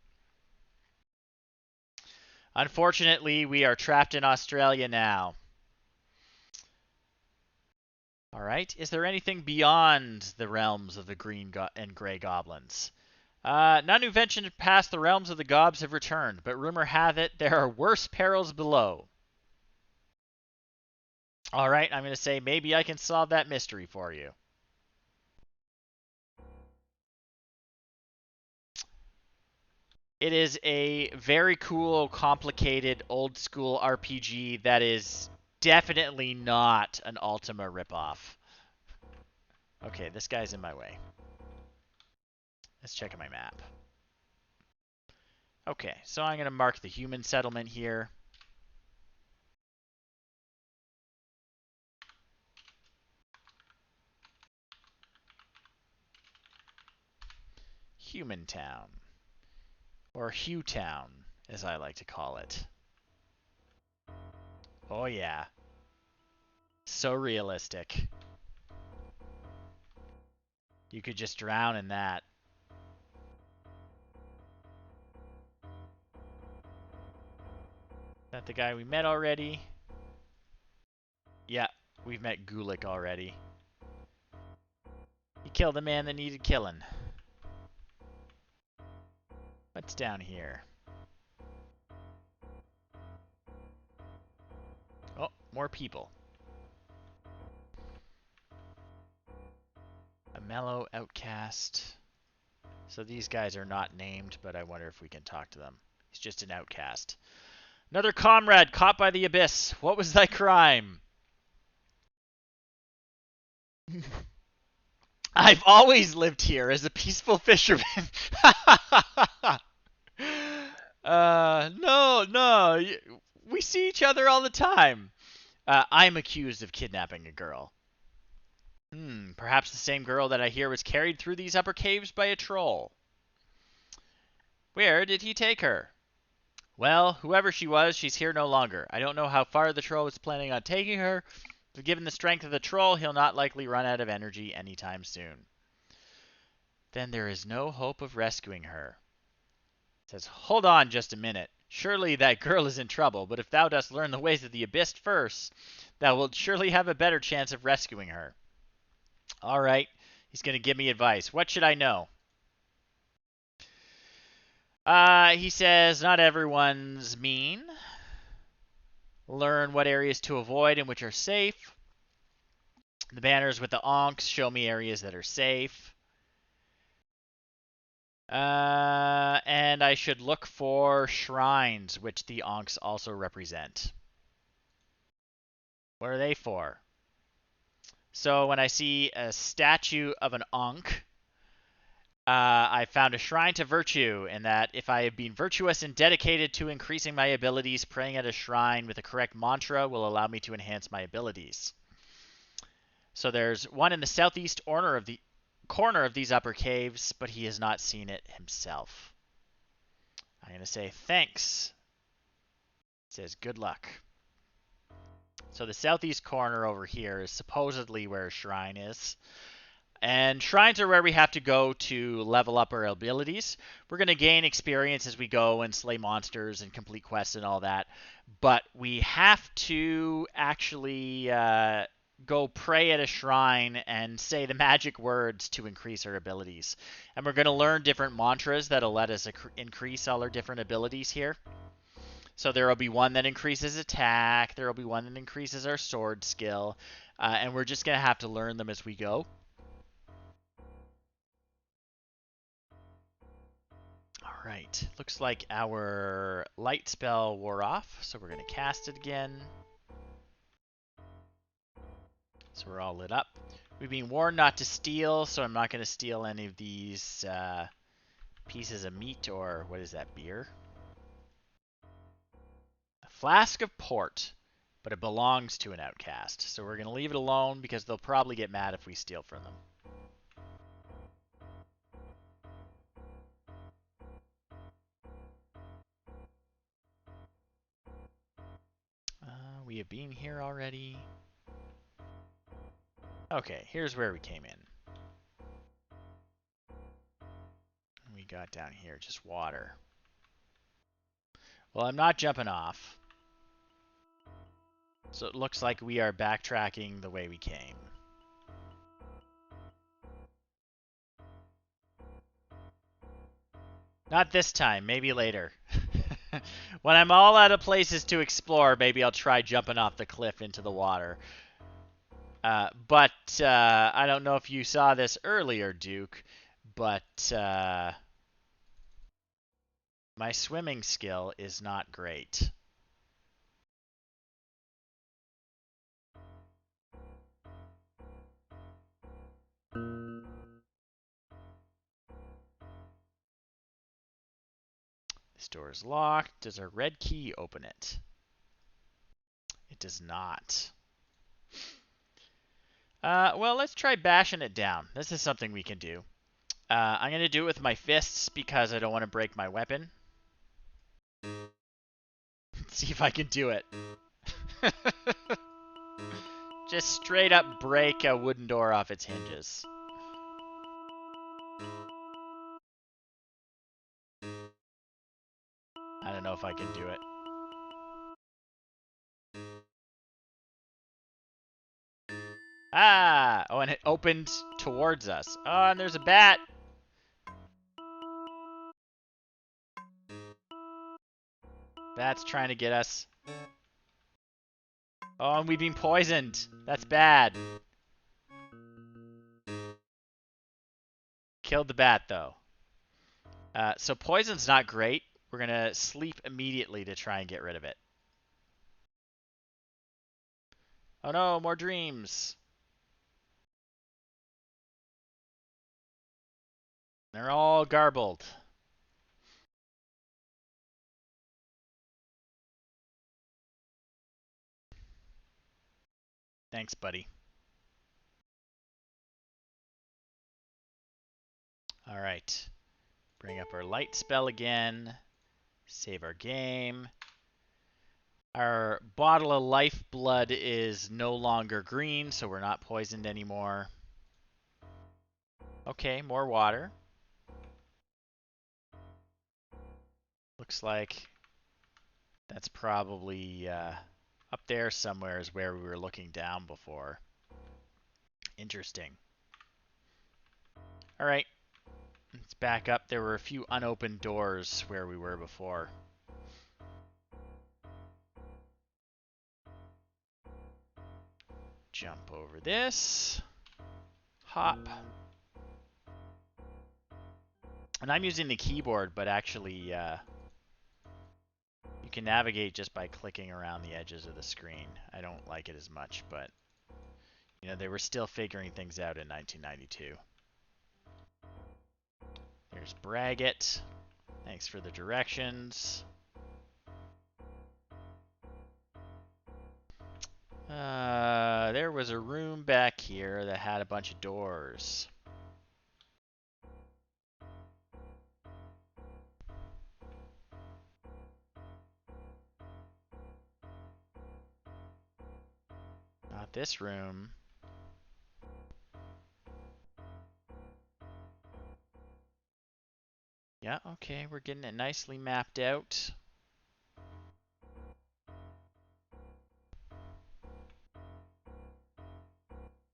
Unfortunately, we are trapped in Australia now. Alright, is there anything beyond the realms of the green and gray goblins? None who ventured past the realms of the gobs have returned, but rumor hath it there are worse perils below. Alright, I'm going to say maybe I can solve that mystery for you. It is a very cool, complicated, old-school RPG that is definitely not an Ultima ripoff. Okay, this guy's in my way. Let's check my map. Okay, so I'm going to mark the human settlement here. Human Town. Or Hugh Town, as I like to call it. Oh yeah. So realistic. You could just drown in that. Is that the guy we met already? Yeah, we've met Gulick already. He killed a man that needed killing. What's down here? Oh, more people. A mellow outcast. So these guys are not named, but I wonder if we can talk to them. He's just an outcast. Another comrade caught by the abyss. What was thy crime? I've always lived here as a peaceful fisherman. No, no. We see each other all the time. I'm accused of kidnapping a girl. Perhaps the same girl that I hear was carried through these upper caves by a troll. Where did he take her? Well, whoever she was, she's here no longer. I don't know how far the troll was planning on taking her, but given the strength of the troll, he'll not likely run out of energy anytime soon. Then there is no hope of rescuing her. It says, hold on just a minute. Surely that girl is in trouble, but if thou dost learn the ways of the abyss first, thou wilt surely have a better chance of rescuing her. All right, he's going to give me advice. What should I know? He says, not everyone's mean. Learn what areas to avoid and which are safe. The banners with the onks show me areas that are safe. And I should look for shrines, which the onks also represent. What are they for? So when I see a statue of an onk, I found a shrine to virtue, and that if I have been virtuous and dedicated to increasing my abilities, praying at a shrine with the correct mantra will allow me to enhance my abilities. So there's one in the southeast corner of these upper caves, but he has not seen it himself. I'm going to say thanks. It says good luck. So the southeast corner over here is supposedly where a shrine is. And shrines are where we have to go to level up our abilities. We're going to gain experience as we go and slay monsters and complete quests and all that. But we have to actually go pray at a shrine and say the magic words to increase our abilities. And we're going to learn different mantras that'll let us increase all our different abilities here. So there will be one that increases attack. There will be one that increases our sword skill. And we're just going to have to learn them as we go. Alright, looks like our light spell wore off, so we're going to cast it again. So we're all lit up. We've been warned not to steal, so I'm not going to steal any of these pieces of meat, or what is that, beer? A flask of port, but it belongs to an outcast. So we're going to leave it alone because they'll probably get mad if we steal from them. We have been here already. Okay, here's where we came in. We got down here just water. Well, I'm not jumping off. So it looks like we are backtracking the way we came. Not this time, maybe later. When I'm all out of places to explore, maybe I'll try jumping off the cliff into the water. But I don't know if you saw this earlier, Duke, but my swimming skill is not great. This door is locked. Does a red key open it? It does not. Well, let's try bashing it down. This is something we can do. I'm going to do it with my fists because I don't want to break my weapon. See if I can do it. Just straight up break a wooden door off its hinges. I don't know if I can do it. Ah! Oh, and it opened towards us. Oh, and there's a bat! Bat's trying to get us. Oh, and we've been poisoned. That's bad. Killed the bat, though. So poison's not great. We're going to sleep immediately to try and get rid of it. Oh no, more dreams. They're all garbled. Thanks, buddy. All right. Bring up our light spell again. Save our game. Our bottle of lifeblood is no longer green, so we're not poisoned anymore. Okay, more water. Looks like that's probably up there somewhere is where we were looking down before. Interesting. All right, let's back up. There were a few unopened doors where we were before. Jump over this. Hop. And I'm using the keyboard, but actually you can navigate just by clicking around the edges of the screen. I don't like it as much, but you know, they were still figuring things out in 1992. There's Braggett. Thanks for the directions. There was a room back here that had a bunch of doors. Not this room. Yeah, okay, we're getting it nicely mapped out.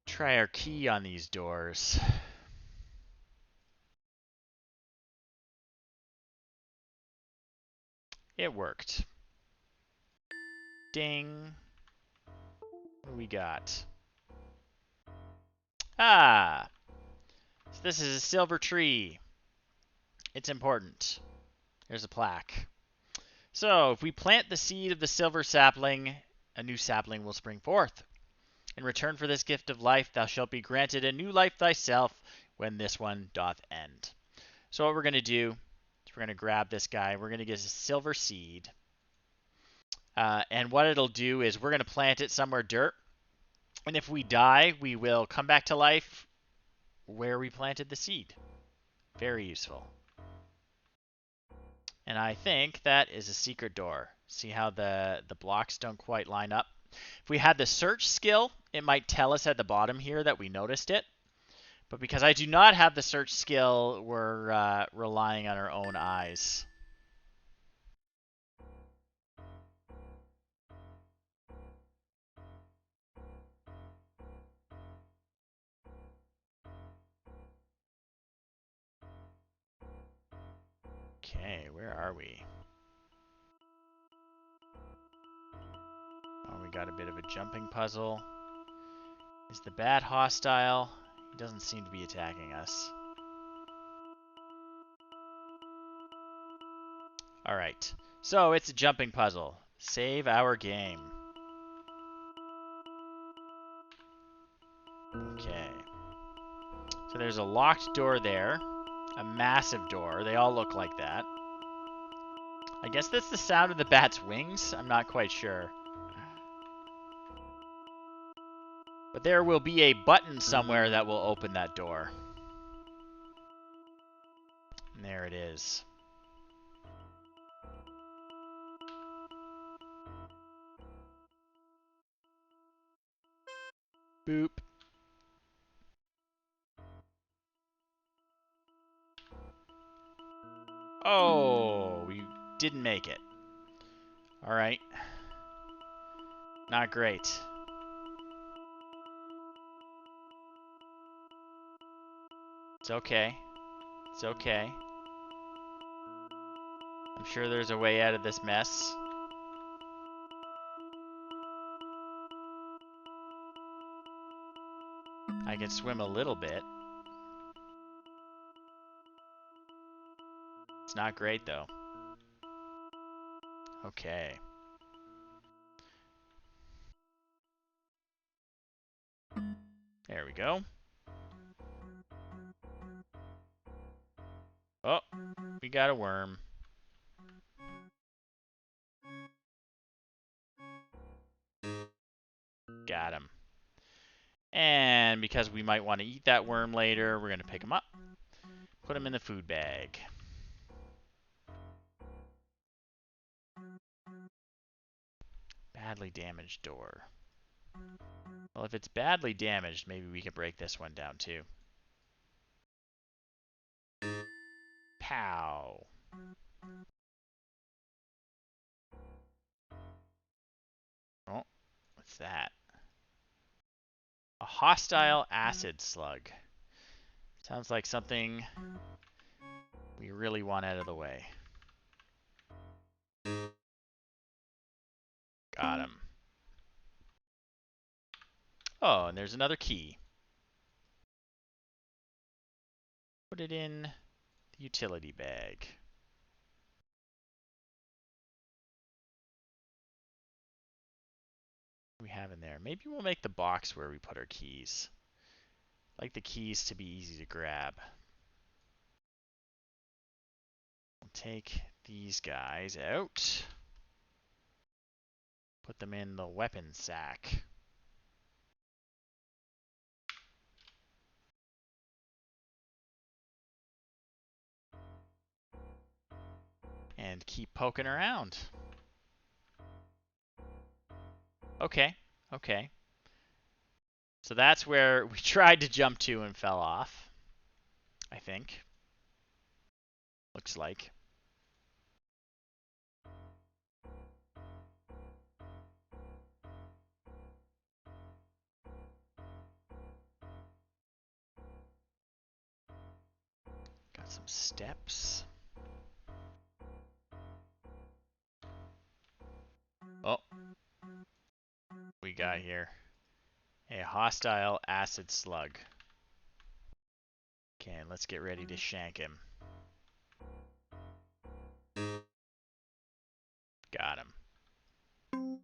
Try our key on these doors. It worked. Ding. What do we got? Ah! So this is a silver tree. It's important. There's a plaque. So, if we plant the seed of the silver sapling, a new sapling will spring forth. In return for this gift of life, thou shalt be granted a new life thyself when this one doth end. So what we're going to do is we're going to grab this guy. We're going to get a silver seed. And what it'll do is we're going to plant it somewhere dirt. And if we die, we will come back to life where we planted the seed. Very useful. And I think that is a secret door. See how the blocks don't quite line up? If we had the search skill, it might tell us at the bottom here that we noticed it. But because I do not have the search skill, we're relying on our own eyes. Okay, where are we? Oh, we got a bit of a jumping puzzle. Is the bat hostile? He doesn't seem to be attacking us. Alright, so it's a jumping puzzle. Save our game. Okay. So there's a locked door there. A massive door. They all look like that. I guess that's the sound of the bat's wings? I'm not quite sure. But there will be a button somewhere that will open that door. And there it is. Boop. Oh, we didn't make it. Alright. Not great. It's okay. It's okay. I'm sure there's a way out of this mess. I can swim a little bit. It's not great, though. Okay. There we go. Oh, we got a worm. Got him. And because we might want to eat that worm later, we're going to pick him up, put him in the food bag. Badly damaged door. Well, if it's badly damaged, maybe we can break this one down too. Pow. Oh, what's that? A hostile acid slug. Sounds like something we really want out of the way. Got him. Oh, and there's another key. Put it in the utility bag. What do we have in there? Maybe we'll make the box where we put our keys. I'd like the keys to be easy to grab. We'll take these guys out. Put them in the weapon sack. And keep poking around. Okay, okay. So that's where we tried to jump to and fell off, I think. Looks like. Got some steps. Oh. We got here a hostile acid slug. Okay, let's get ready to shank him. Got him.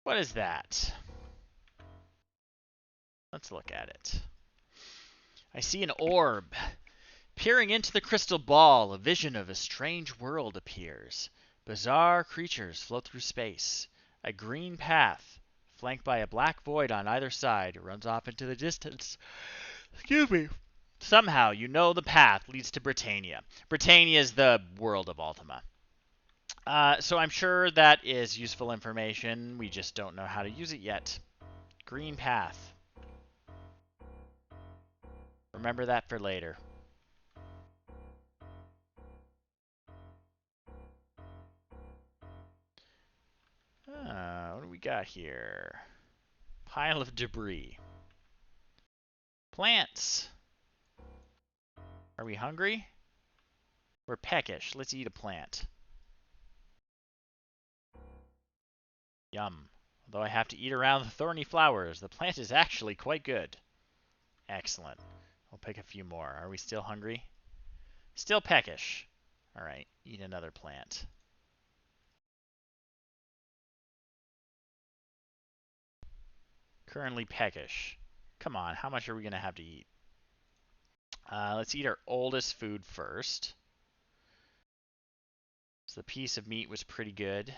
What is that? Let's look at it. I see an orb. Peering into the crystal ball, a vision of a strange world appears. Bizarre creatures float through space. A green path, flanked by a black void on either side, runs off into the distance. Excuse me. Somehow, you know the path leads to Britannia. Britannia is the world of Ultima. So I'm sure that is useful information. We just don't know how to use it yet. Green path. Remember that for later. What do we got here? Pile of debris. Plants. Are we hungry? We're peckish. Let's eat a plant. Yum. Although I have to eat around the thorny flowers, the plant is actually quite good. Excellent. I'll pick a few more. Are we still hungry? Still peckish. Alright, eat another plant. Currently peckish. Come on, how much are we going to have to eat? Let's eat our oldest food first. So the piece of meat was pretty good.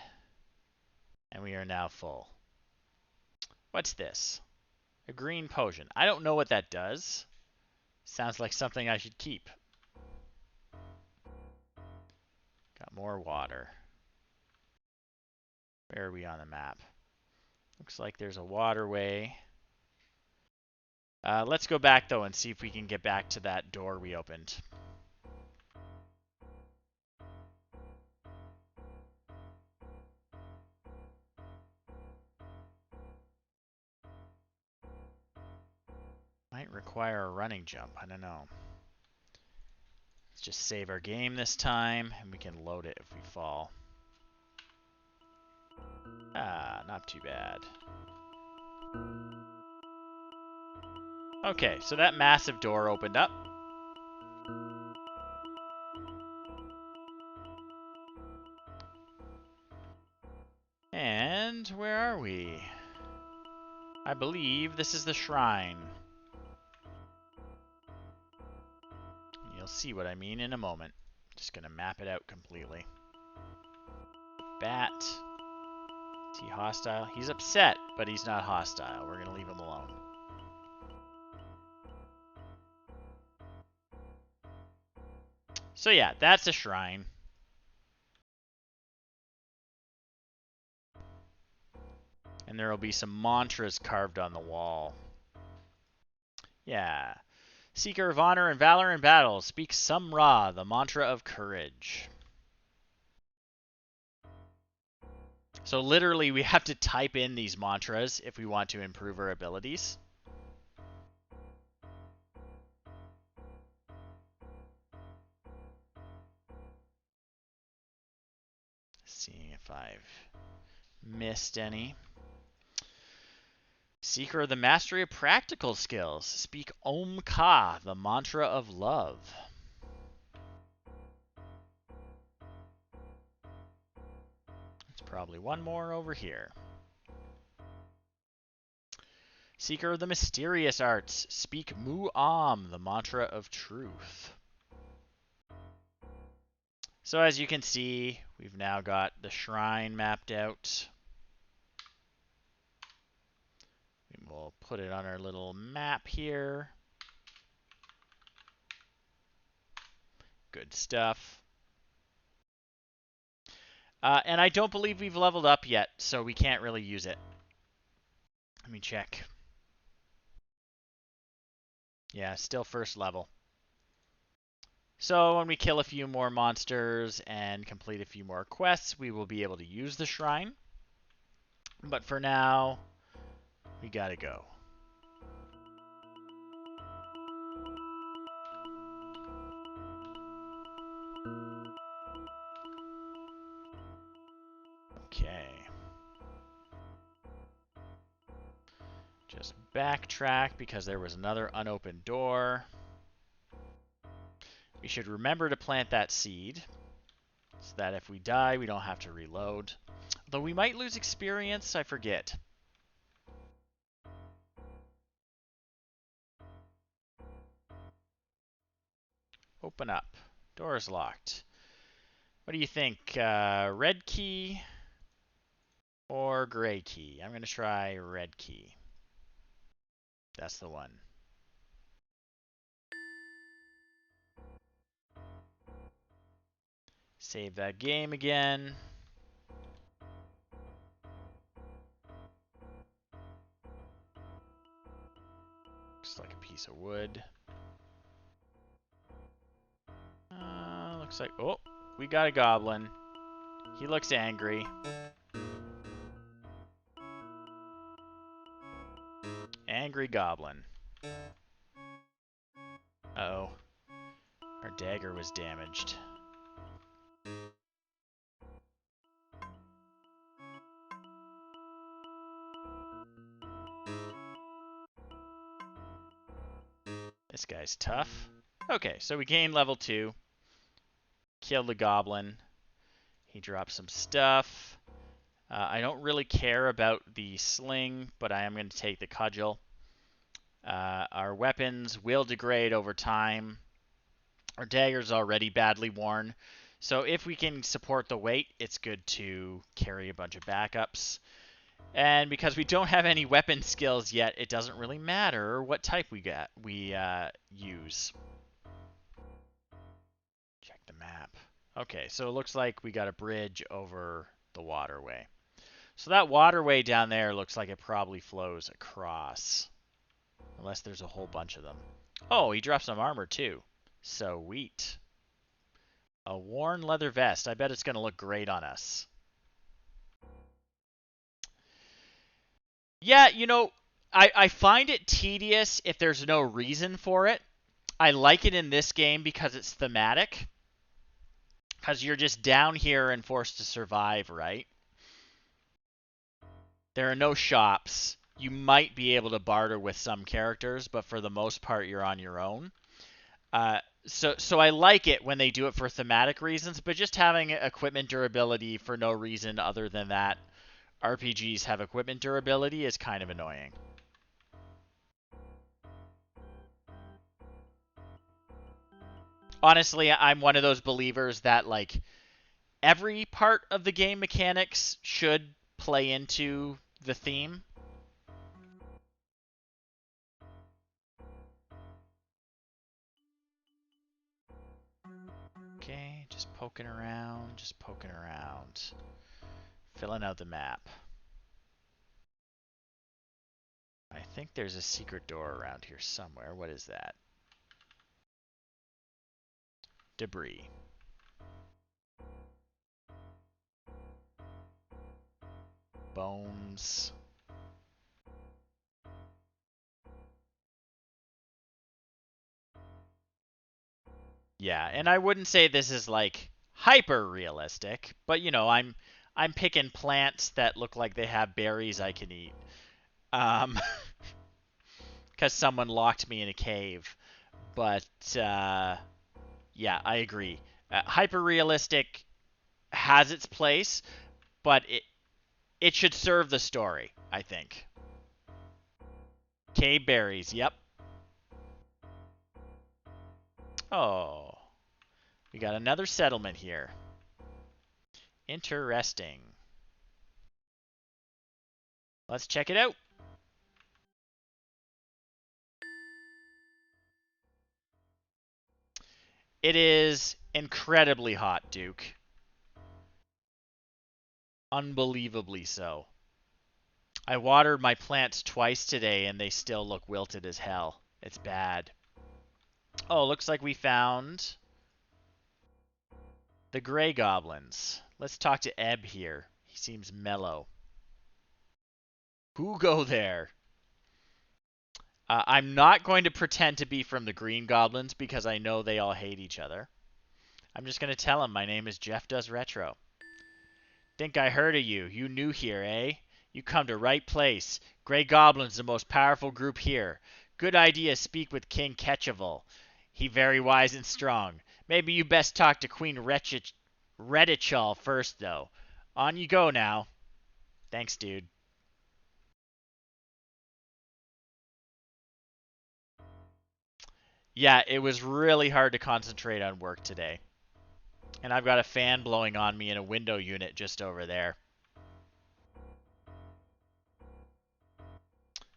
And we are now full. What's this? A green potion. I don't know what that does. Sounds like something I should keep. Got more water. Where are we on the map? Looks like there's a waterway. Let's go back, though, and see if we can get back to that door we opened. Might require a running jump. I don't know. Let's just save our game this time, and we can load it if we fall. Ah, not too bad. Okay, so that massive door opened up. And where are we? I believe this is the shrine. You'll see what I mean in a moment. Just gonna map it out completely. Bat. Is he hostile? He's upset, but he's not hostile. We're going to leave him alone. So yeah, that's a shrine. And there will be some mantras carved on the wall. Yeah. Seeker of honor and valor in battle, speak Sumra, the mantra of courage. So literally we have to type in these mantras if we want to improve our abilities. Seeing if I've missed any. Seeker of the mastery of practical skills, speak Om Ka, the mantra of love. There's probably one more over here. Seeker of the mysterious arts, speak Mu Am, the mantra of truth. So as you can see, we've now got the shrine mapped out. We'll put it on our little map here. Good stuff. And I don't believe we've leveled up yet, so we can't really use it. Let me check. Yeah, still first level. So when we kill a few more monsters and complete a few more quests, we will be able to use the shrine. But for now, we gotta go. Okay. Just backtrack because there was another unopened door. We should remember to plant that seed so that if we die, we don't have to reload. Though we might lose experience, I forget. Open up. Door is locked. What do you think? Red key or gray key? I'm going to try red key. That's the one. Save that game again. Looks like a piece of wood. Looks like... Oh, we got a goblin. He looks angry. Angry goblin. Uh-oh. Our dagger was damaged. This guy's tough. Okay, so we gained level 2. Killed the goblin. He dropped some stuff. I don't really care about the sling, but I am going to take the cudgel. Our weapons will degrade over time. Our dagger's already badly worn. So if we can support the weight, it's good to carry a bunch of backups. And because we don't have any weapon skills yet, it doesn't really matter what type we use. Check the map. Okay, so it looks like we got a bridge over the waterway. So that waterway down there looks like it probably flows across. Unless there's a whole bunch of them. Oh, he dropped some armor too. Sweet. A worn leather vest. I bet it's going to look great on us. Yeah, you know, I find it tedious if there's no reason for it. I like it in this game because it's thematic. Because you're just down here and forced to survive, right? There are no shops. You might be able to barter with some characters, but for the most part, you're on your own. So I like it when they do it for thematic reasons, but just having equipment durability for no reason other than that RPGs have equipment durability is kind of annoying. Honestly, I'm one of those believers that, like, every part of the game mechanics should play into the theme. Okay, just poking around, filling out the map. I think there's a secret door around here somewhere. What is that? Debris. Bones. Yeah, and I wouldn't say this is like hyper realistic, but you know, I'm picking plants that look like they have berries I can eat. Because someone locked me in a cave. But yeah, I agree. Hyper realistic has its place, but it should serve the story, I think. Cave berries, yep. Oh, we got another settlement here. Interesting. Let's check it out. It is incredibly hot, Duke. Unbelievably so. I watered my plants twice today and they still look wilted as hell. It's bad. Oh, looks like we found the gray goblins. Let's talk to Ebb here. He seems mellow. Who go there? I'm not going to pretend to be from the green goblins because I know they all hate each other. I'm just going to tell him my name is Jeff Does Retro. Think I heard of you. You new here, eh? You come to right place. Grey Goblin's the most powerful group here. Good idea speak with King Ketchavel. He very wise and strong. Maybe you best talk to Queen Redichal first, though. On you go now. Thanks, dude. Yeah, it was really hard to concentrate on work today. And I've got a fan blowing on me in a window unit just over there.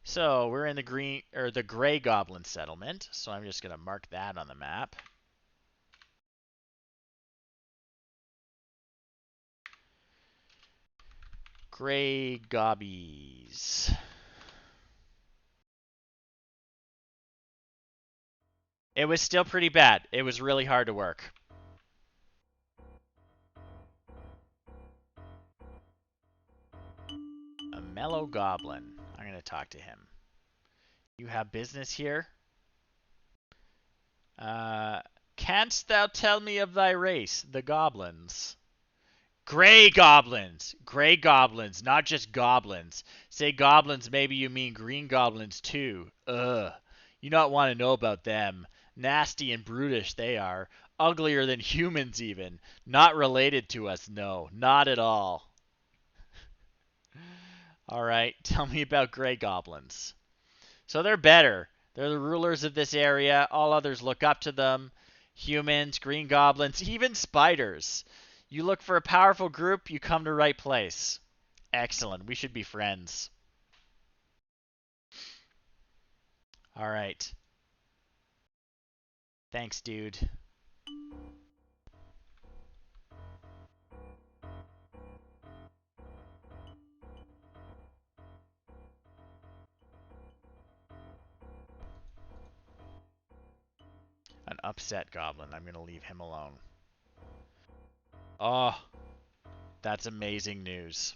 So we're in the gray goblin settlement. So I'm just gonna mark that on the map. Gray gobbies. It was still pretty bad. It was really hard to work. A mellow goblin. I'm gonna talk to him. You have business here? Canst thou tell me of thy race, the goblins? Gray goblins! Gray goblins, not just goblins. Say goblins, maybe you mean green goblins too. Ugh. You not want to know about them. Nasty and brutish they are. Uglier than humans even. Not related to us, no. Not at all. Alright, tell me about gray goblins. So they're better. They're the rulers of this area. All others look up to them. Humans, green goblins, even spiders. You look for a powerful group, you come to right place. Excellent. We should be friends. All right. Thanks, dude. An upset goblin. I'm going to leave him alone. Oh, that's amazing news.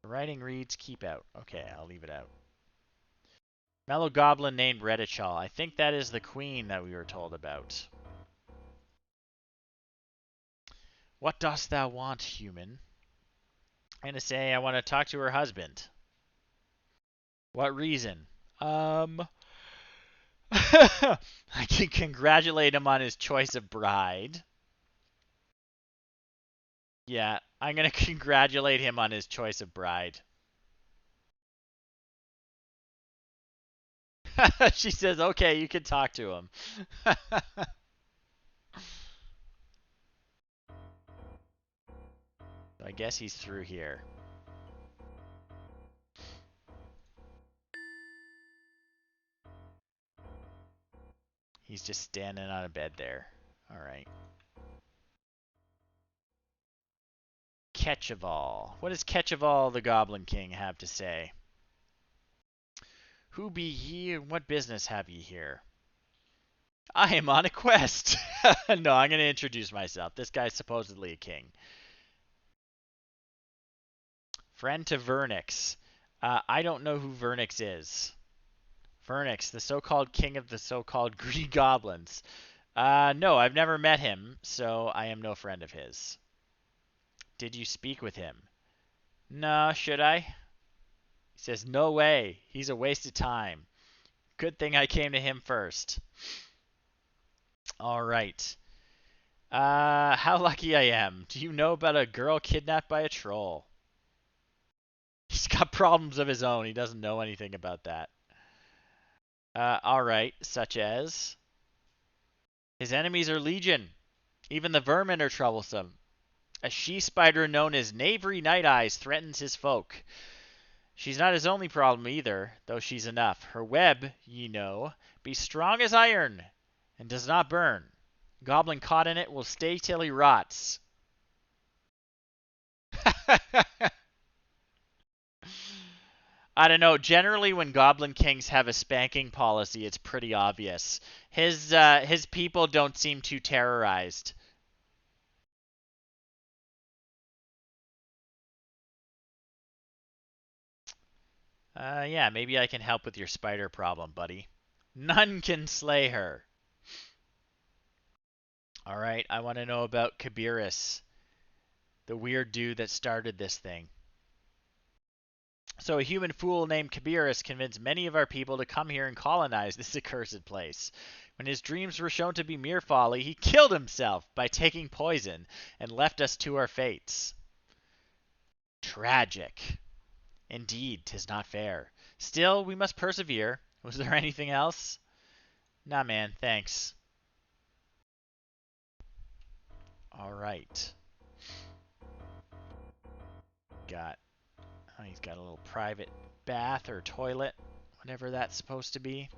The writing reads, keep out. Okay, I'll leave it out. Mellow goblin named Redichal. I think that is the queen that we were told about. What dost thou want, human? I'm going to say I want to talk to her husband. What reason? I can congratulate him on his choice of bride. Yeah, I'm going to congratulate him on his choice of bride. She says, okay, you can talk to him. I guess he's through here. He's just standing on a bed there. Alright. Ketcheval. What does Ketcheval the Goblin King have to say? Who be ye and what business have ye here? I am on a quest. No, I'm going to introduce myself. This guy's supposedly a king. Friend to Vernix. I don't know who Vernix is. Vernix, the so-called king of the so-called Green Goblins. No, I've never met him, so I am no friend of his. Did you speak with him? No, should I? He says, no way. He's a waste of time. Good thing I came to him first. All right. How lucky I am. Do you know about a girl kidnapped by a troll? He's got problems of his own. He doesn't know anything about that. All right. Such as? His enemies are legion. Even the vermin are troublesome. A she-spider known as Knavery Night Eyes threatens his folk. She's not his only problem either, though she's enough. Her web, ye know, be strong as iron, and does not burn. Goblin caught in it will stay till he rots. I don't know. Generally, when Goblin Kings have a spanking policy, it's pretty obvious. His people don't seem too terrorized. Yeah, maybe I can help with your spider problem, buddy. None can slay her. Alright, I want to know about Kabirus, the weird dude that started this thing. So a human fool named Kabirus convinced many of our people to come here and colonize this accursed place. When his dreams were shown to be mere folly, he killed himself by taking poison and left us to our fates. Tragic. Indeed, 'tis not fair. Still, we must persevere. Was there anything else? Nah, man, thanks. Alright. He's got a little private bath or toilet, whatever that's supposed to be.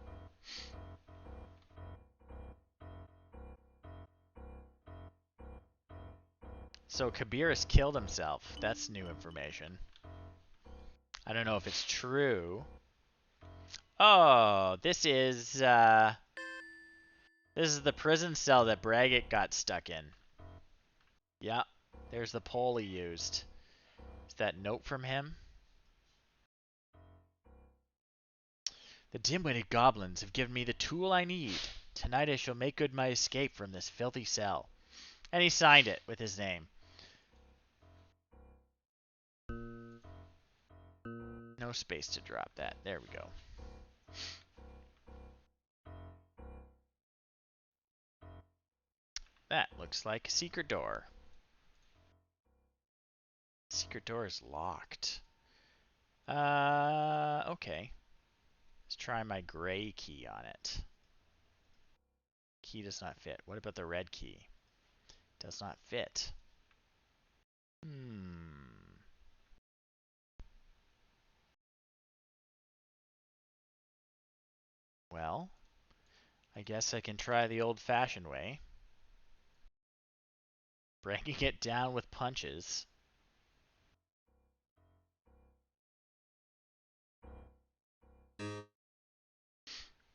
So Kabirus killed himself. That's new information. I don't know if it's true. Oh, this is the prison cell that Braggett got stuck in. Yeah, there's the pole he used. Is that note from him? The dim-witted goblins have given me the tool I need. Tonight I shall make good my escape from this filthy cell. And he signed it with his name. No space to drop that. There we go. That looks like a secret door. Secret door is locked. Okay. Let's try my gray key on it. Key does not fit. What about the red key? Does not fit. Well, I guess I can try the old-fashioned way. Breaking it down with punches.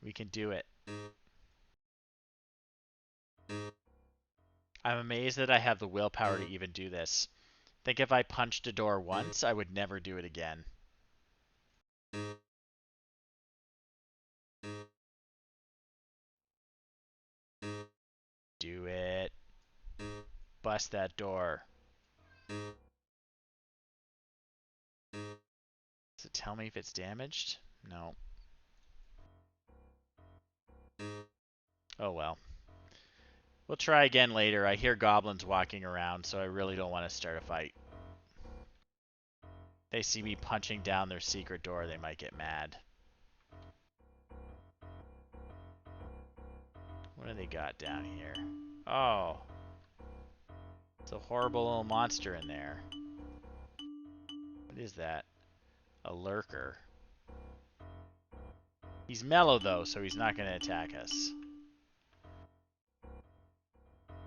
We can do it. I'm amazed that I have the willpower to even do this. Think if I punched a door once, I would never do it again. Do it. Bust that door. Does it tell me if it's damaged? No. Oh well. We'll try again later. I hear goblins walking around, so I really don't want to start a fight. They see me punching down their secret door, they might get mad. What do they got down here? Oh. It's a horrible little monster in there. What is that? A lurker. He's mellow, though, so he's not going to attack us.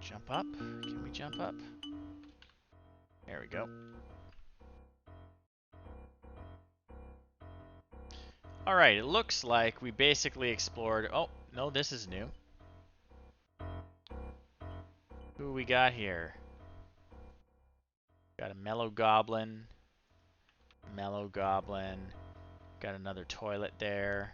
Jump up? Can we jump up? There we go. Alright, it looks like we basically explored... Oh, no, this is new. Who we got here? Got a mellow goblin. Mellow goblin. Got another toilet there.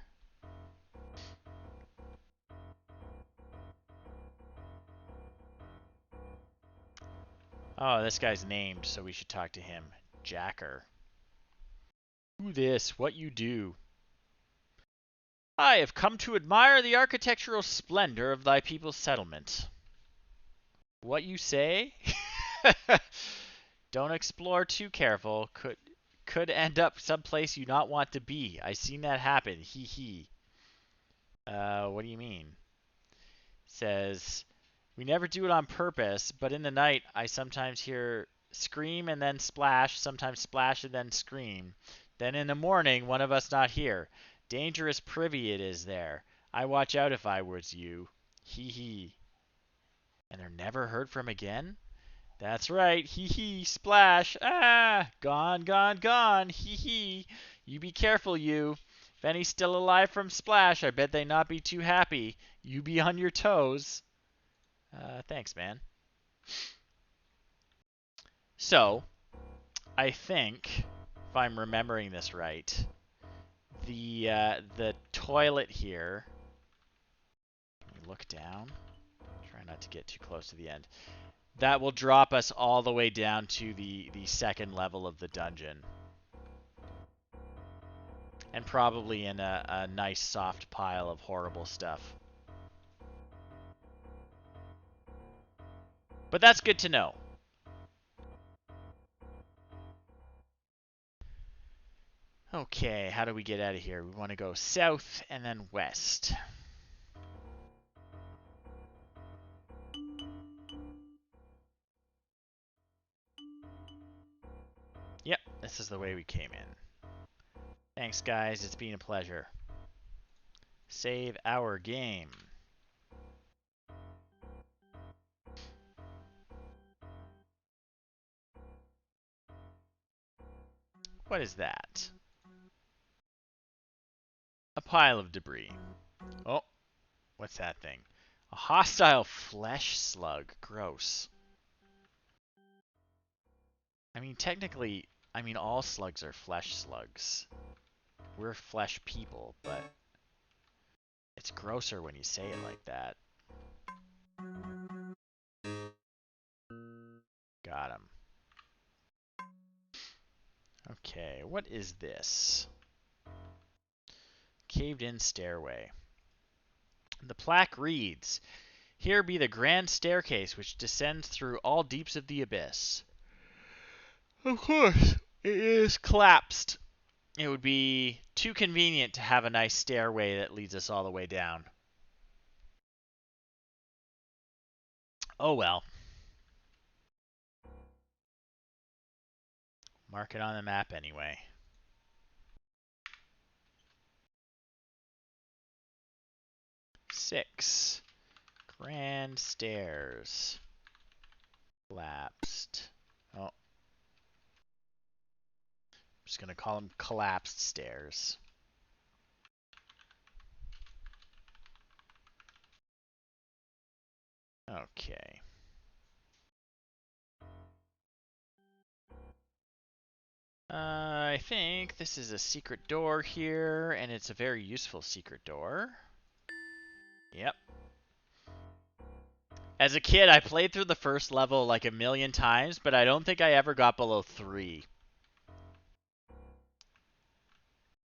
Oh, this guy's named, so we should talk to him. Jacker. Who this? What you do? I have come to admire the architectural splendor of thy people's settlement. What you say? Don't explore too careful. Could end up someplace you not want to be. I seen that happen. Hee hee. What do you mean? Says, we never do it on purpose, but in the night I sometimes hear scream and then splash, sometimes splash and then scream. Then in the morning, one of us not here. Dangerous privy it is there. I watch out if I was you. Hee hee. And they're never heard from again? That's right. Hee hee. Splash. Ah! Gone, gone, gone. Hee hee. You be careful, you. If any's still alive from Splash, I bet they not be too happy. You be on your toes. Thanks, man. So, I think, if I'm remembering this right, the toilet here. Can we look down? Try not to get too close to the end. That will drop us all the way down to the second level of the dungeon. And probably in a nice soft pile of horrible stuff. But that's good to know. Okay, how do we get out of here? We want to go south and then west. Yep, this is the way we came in. Thanks, guys. It's been a pleasure. Save our game. What is that? A pile of debris. Oh, what's that thing? A hostile flesh slug. Gross. I mean, technically, all slugs are flesh slugs. We're flesh people, but it's grosser when you say it like that. Got him. Okay, what is this? Caved-in stairway. The plaque reads, "Here be the grand staircase which descends through all deeps of the abyss." Of course, it is collapsed. It would be too convenient to have a nice stairway that leads us all the way down. Oh well. Mark it on the map anyway. Six. Grand stairs. Collapsed. Oh. I'm just going to call them collapsed stairs. Okay. I think this is a secret door here, and it's a very useful secret door. Yep. As a kid, I played through the first level like a million times, but I don't think I ever got below 3.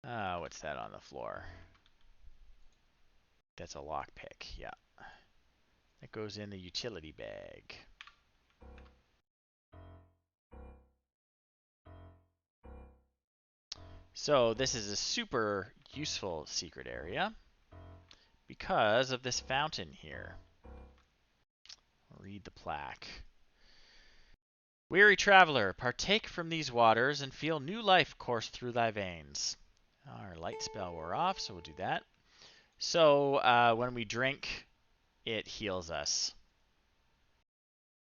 What's that on the floor? That's a lockpick, yeah. That goes in the utility bag. So this is a super useful secret area because of this fountain here. Read the plaque. Weary traveler, partake from these waters and feel new life course through thy veins. Our light spell wore off, so we'll do that. So when we drink, it heals us.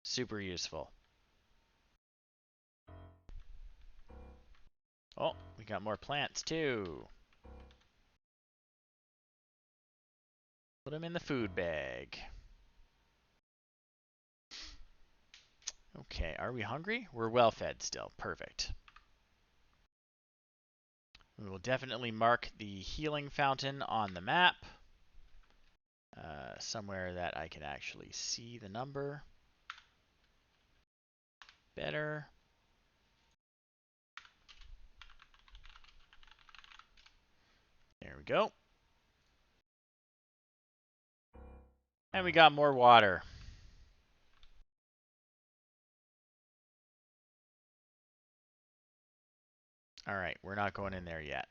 Super useful. Oh, we got more plants too. Put them in the food bag. Okay, are we hungry? We're well fed still. Perfect. We will definitely mark the healing fountain on the map. Somewhere that I can actually see the number better. There we go. And we got more water. All right, we're not going in there yet.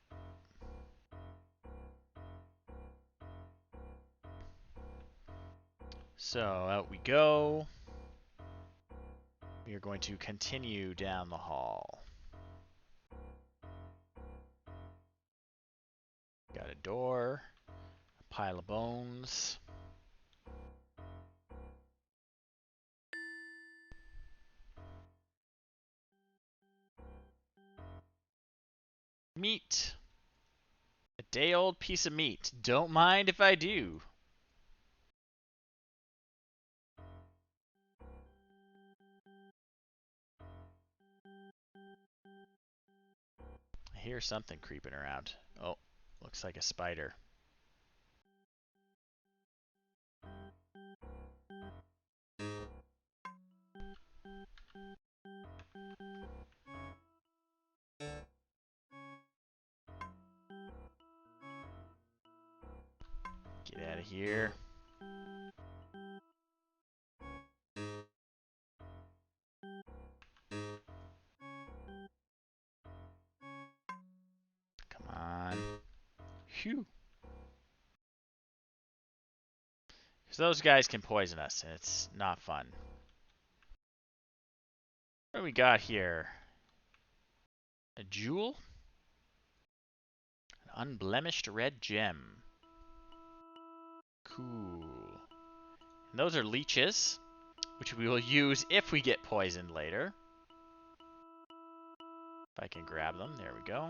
So out we go. We are going to continue down the hall. Got a door, a pile of bones. Meat. A day-old piece of meat. Don't mind if I do. I hear something creeping around. Oh, looks like a spider. Get out of here. Come on. Phew. Because those guys can poison us, and it's not fun. What do we got here? A jewel? An unblemished red gem. Cool. And those are leeches, which we will use if we get poisoned later. If I can grab them. There we go.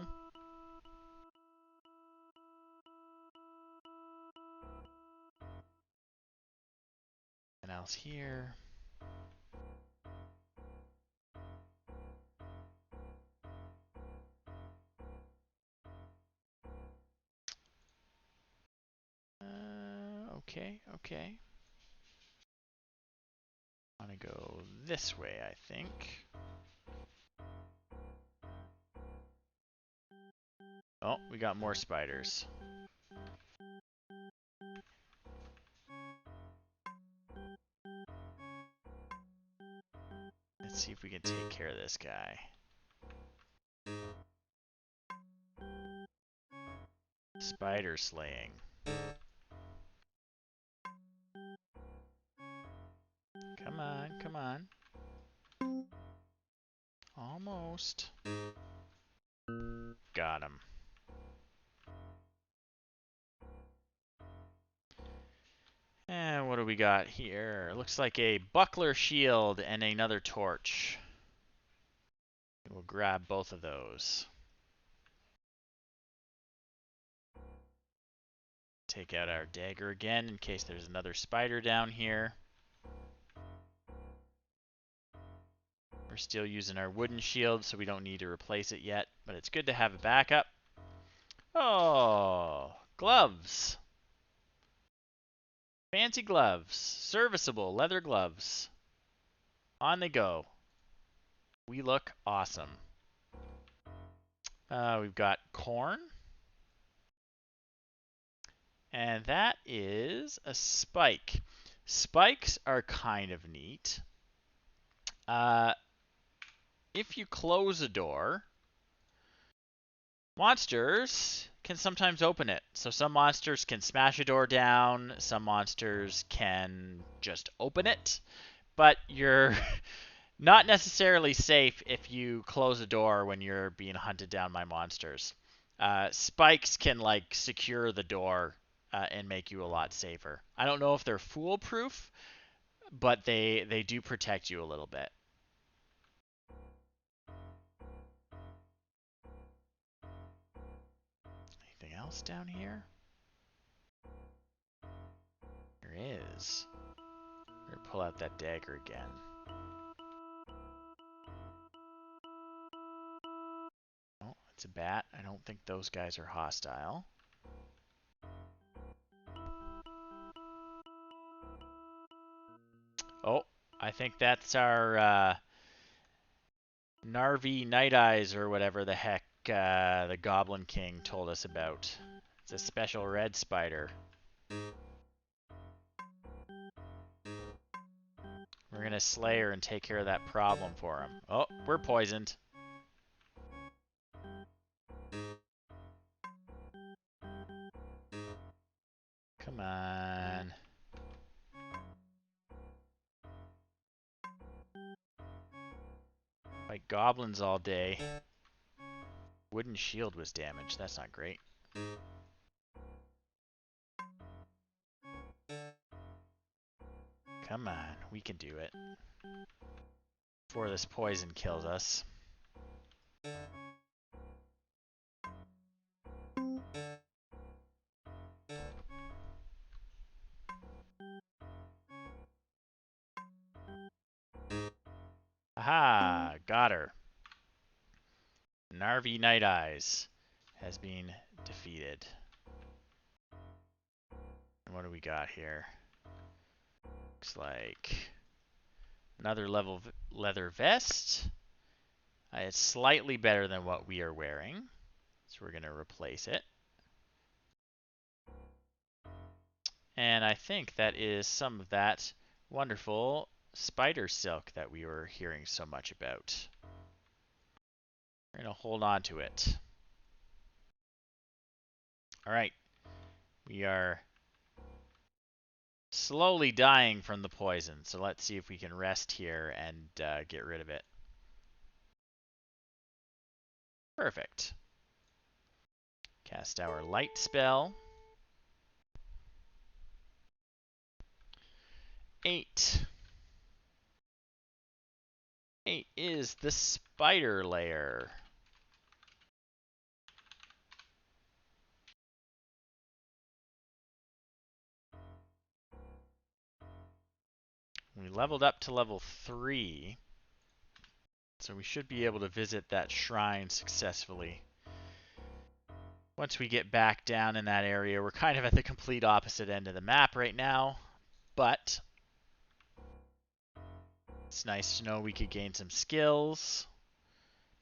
And else here. Okay. I want to go this way, I think. Oh, we got more spiders. Let's see if we can take care of this guy. Spider slaying. Come on. Almost. Got him. And what do we got here? Looks like a buckler shield and another torch. We'll grab both of those. Take out our dagger again in case there's another spider down here. We're still using our wooden shield, so we don't need to replace it yet, but it's good to have a backup. Oh, gloves. Fancy gloves. Serviceable leather gloves. On they go. We look awesome. We've got corn. And that is a spike. Spikes are kind of neat. If you close a door, monsters can sometimes open it. So some monsters can smash a door down, some monsters can just open it, but Not necessarily safe if you close a door when you're being hunted down by monsters. Spikes can like secure the door and make you a lot safer. I don't know if they're foolproof, but they do protect you a little bit. Anything else down here? There is. We're gonna pull out that dagger again. Oh, it's a bat. I don't think those guys are hostile. Oh, I think that's our Narvi Night Eyes or whatever the heck the Goblin King told us about. It's a special red spider. We're gonna slay her and take care of that problem for him. Oh, we're poisoned. Come on. Fight goblins all day. Wooden shield was damaged. That's not great. Come on, we can do it. Before this poison kills us. Aha! Got her. Narvi Night Eyes has been defeated. And what do we got here? Looks like another leather vest. It's slightly better than what we are wearing, so we're going to replace it. And I think that is some of that wonderful spider silk that we were hearing so much about. We're going to hold on to it. All right. We are slowly dying from the poison, so let's see if we can rest here and get rid of it. Perfect. Cast our light spell. 8. 8 is the spider layer. We leveled up to level 3, so we should be able to visit that shrine successfully. Once we get back down in that area, we're kind of at the complete opposite end of the map right now, but it's nice to know we could gain some skills.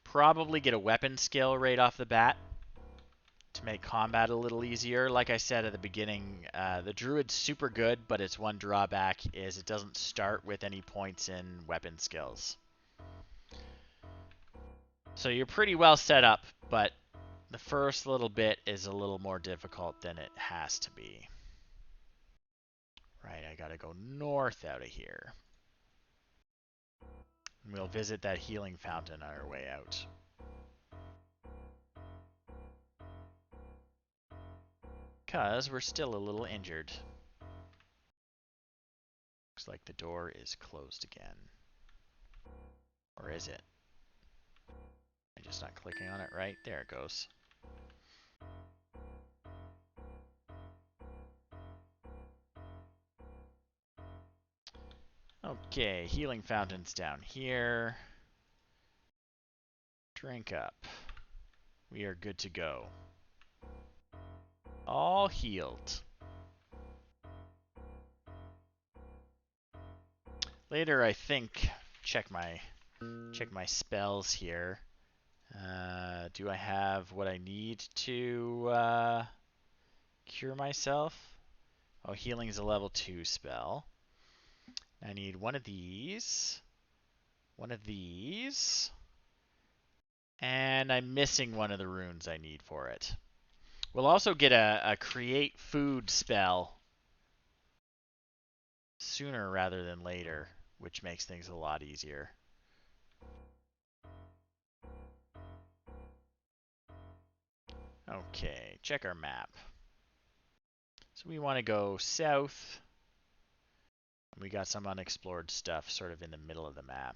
Probably get a weapon skill right off the bat to make combat a little easier. Like I said at the beginning, the druid's super good, but its one drawback is it doesn't start with any points in weapon skills. So you're pretty well set up, but the first little bit is a little more difficult than it has to be. Right, I gotta go north out of here. And we'll visit that healing fountain on our way out. Because we're still a little injured. Looks like the door is closed again. Or is it? I'm just not clicking on it right. There it goes. Okay, healing fountain's down here. Drink up. We are good to go. All healed. Later, I think, check my spells here. Do I have what I need to cure myself? Oh, healing is a level 2 spell. I need one of these, and I'm missing one of the runes I need for it. We'll also get a create food spell sooner rather than later, which makes things a lot easier. Okay, check our map. So we want to go south. We got some unexplored stuff sort of in the middle of the map.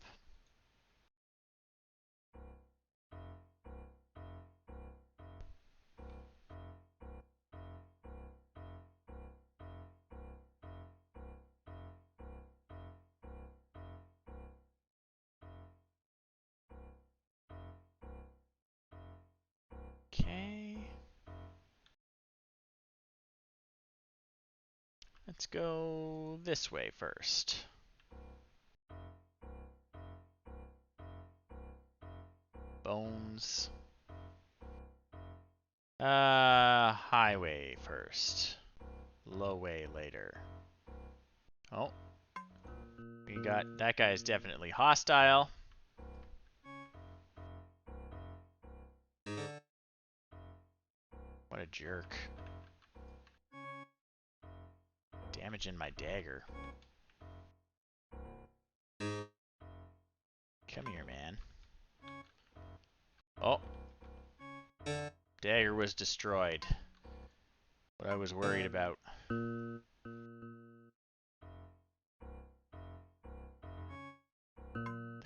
Okay. Let's go this way first. Bones. Highway first. Low way later. Oh. We got... That guy is definitely hostile. What a jerk. Damaging my dagger. Come here, man. Oh. Dagger was destroyed. What I was worried about. The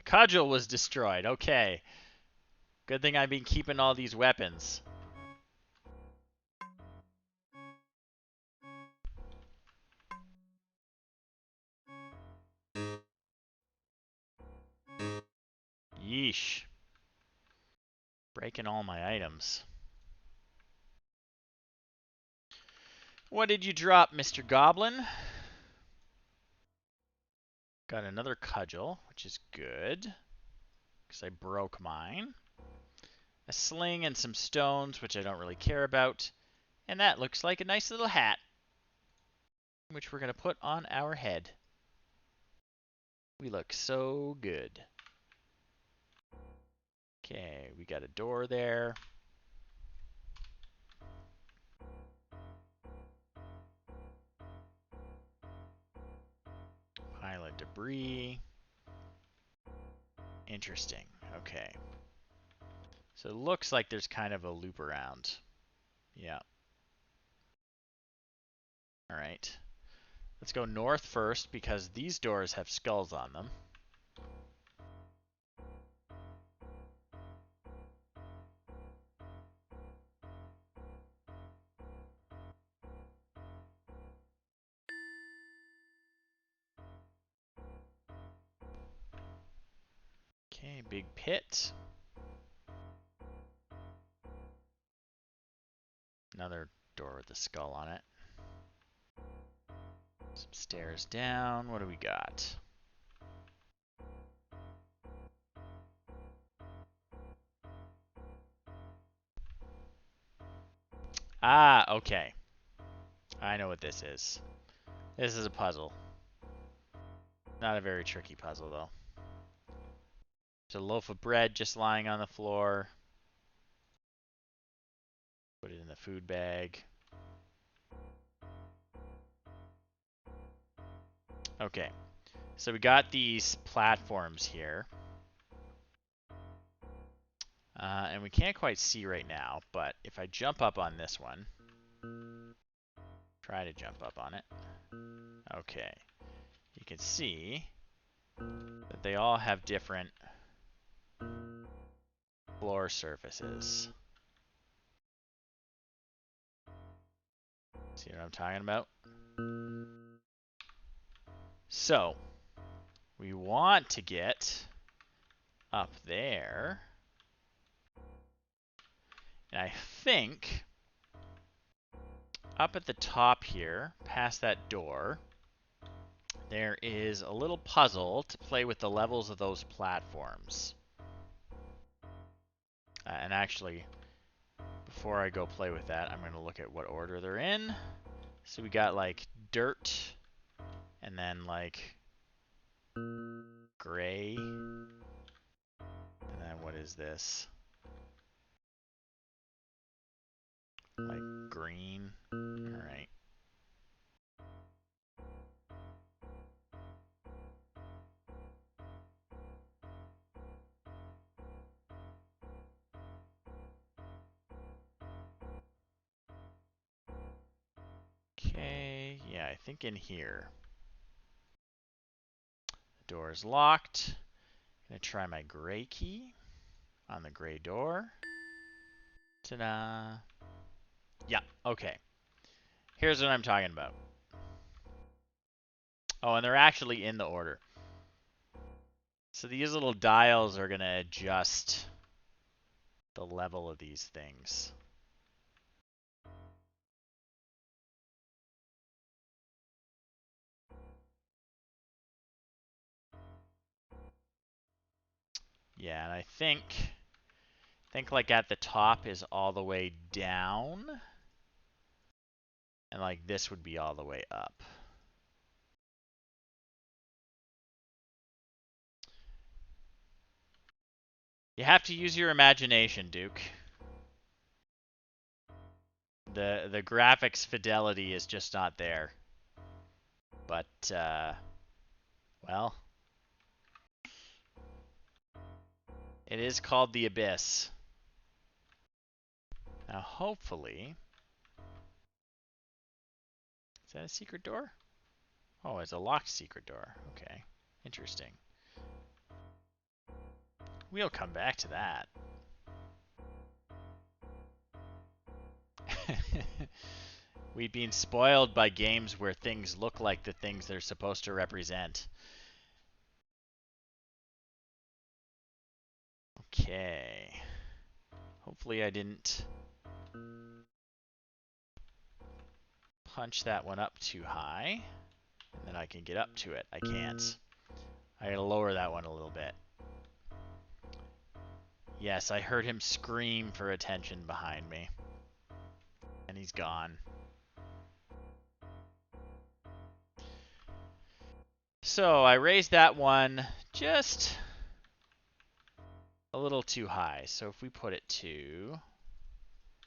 cudgel was destroyed. Okay. Good thing I've been keeping all these weapons. Yeesh. Breaking all my items. What did you drop, Mr. Goblin? Got another cudgel, which is good. Because I broke mine. A sling and some stones, which I don't really care about. And that looks like a nice little hat. Which we're going to put on our head. We look so good. Okay, we got a door there. Pile of debris. Interesting. Okay. So it looks like there's kind of a loop around. Yeah. Alright. Let's go north first because these doors have skulls on them. Okay, big pit. Another door with a skull on it. Some stairs down. What do we got? Ah, okay. I know what this is. This is a puzzle. Not a very tricky puzzle, though. There's a loaf of bread just lying on the floor. Put it in the food bag. Okay. So we got these platforms here. And we can't quite see right now, but if I jump up on this one, try to jump up on it. Okay. You can see that they all have different floor surfaces. See what I'm talking about? So, we want to get up there. And I think up at the top here, past that door, there is a little puzzle to play with the levels of those platforms. And actually, before I go play with that, I'm going to look at what order they're in. So we got like dirt, and then like gray, and then what is this? Like green. Alright. think in here. The door is locked. I'm going to try my gray key on the gray door. Ta-da. Yeah, okay. Here's what I'm talking about. Oh, and they're actually in the order. So these little dials are going to adjust the level of these things. Yeah, and I think like at the top is all the way down. And like this would be all the way up. You have to use your imagination, Duke. The graphics fidelity is just not there. But, well, it is called the Abyss. Now, hopefully, is that a secret door? Oh, it's a locked secret door. Okay, interesting. We'll come back to that. We've been spoiled by games where things look like the things they're supposed to represent. Okay. Hopefully I didn't punch that one up too high. And then I can get up to it. I can't. I gotta lower that one a little bit. Yes, I heard him scream for attention behind me. And he's gone. So I raised that one just a little too high. So if we put it to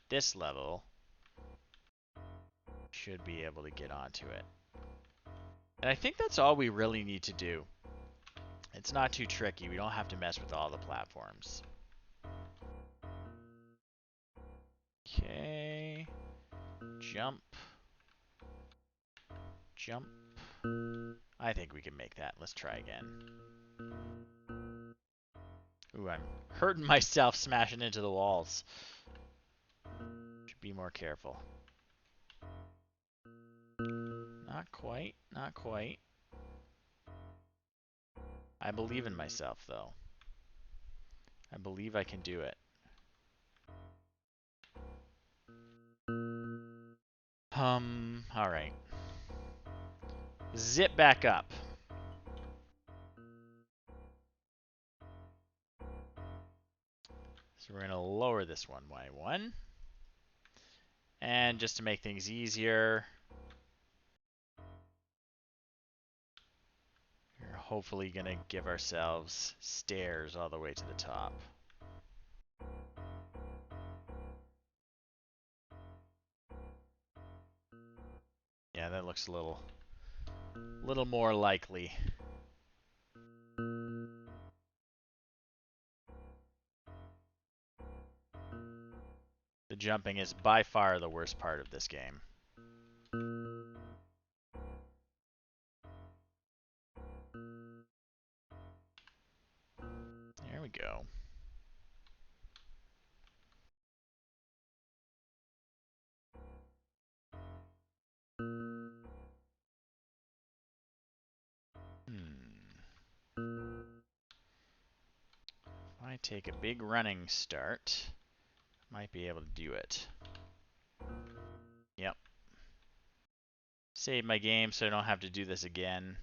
this level, should be able to get onto it. And I think that's all we really need to do. It's not too tricky. We don't have to mess with all the platforms. Okay. Jump. Jump. I think we can make that. Let's try again. Ooh, I'm hurting myself smashing into the walls. Should be more careful. Not quite. Not quite. I believe in myself, though. I believe I can do it. Alright. Zip back up. So we're going to lower this one by one. And just to make things easier, we're hopefully going to give ourselves stairs all the way to the top. Yeah, that looks a little more likely. The jumping is by far the worst part of this game. There we go. If I take a big running start, might be able to do it. Yep. Save my game so I don't have to do this again.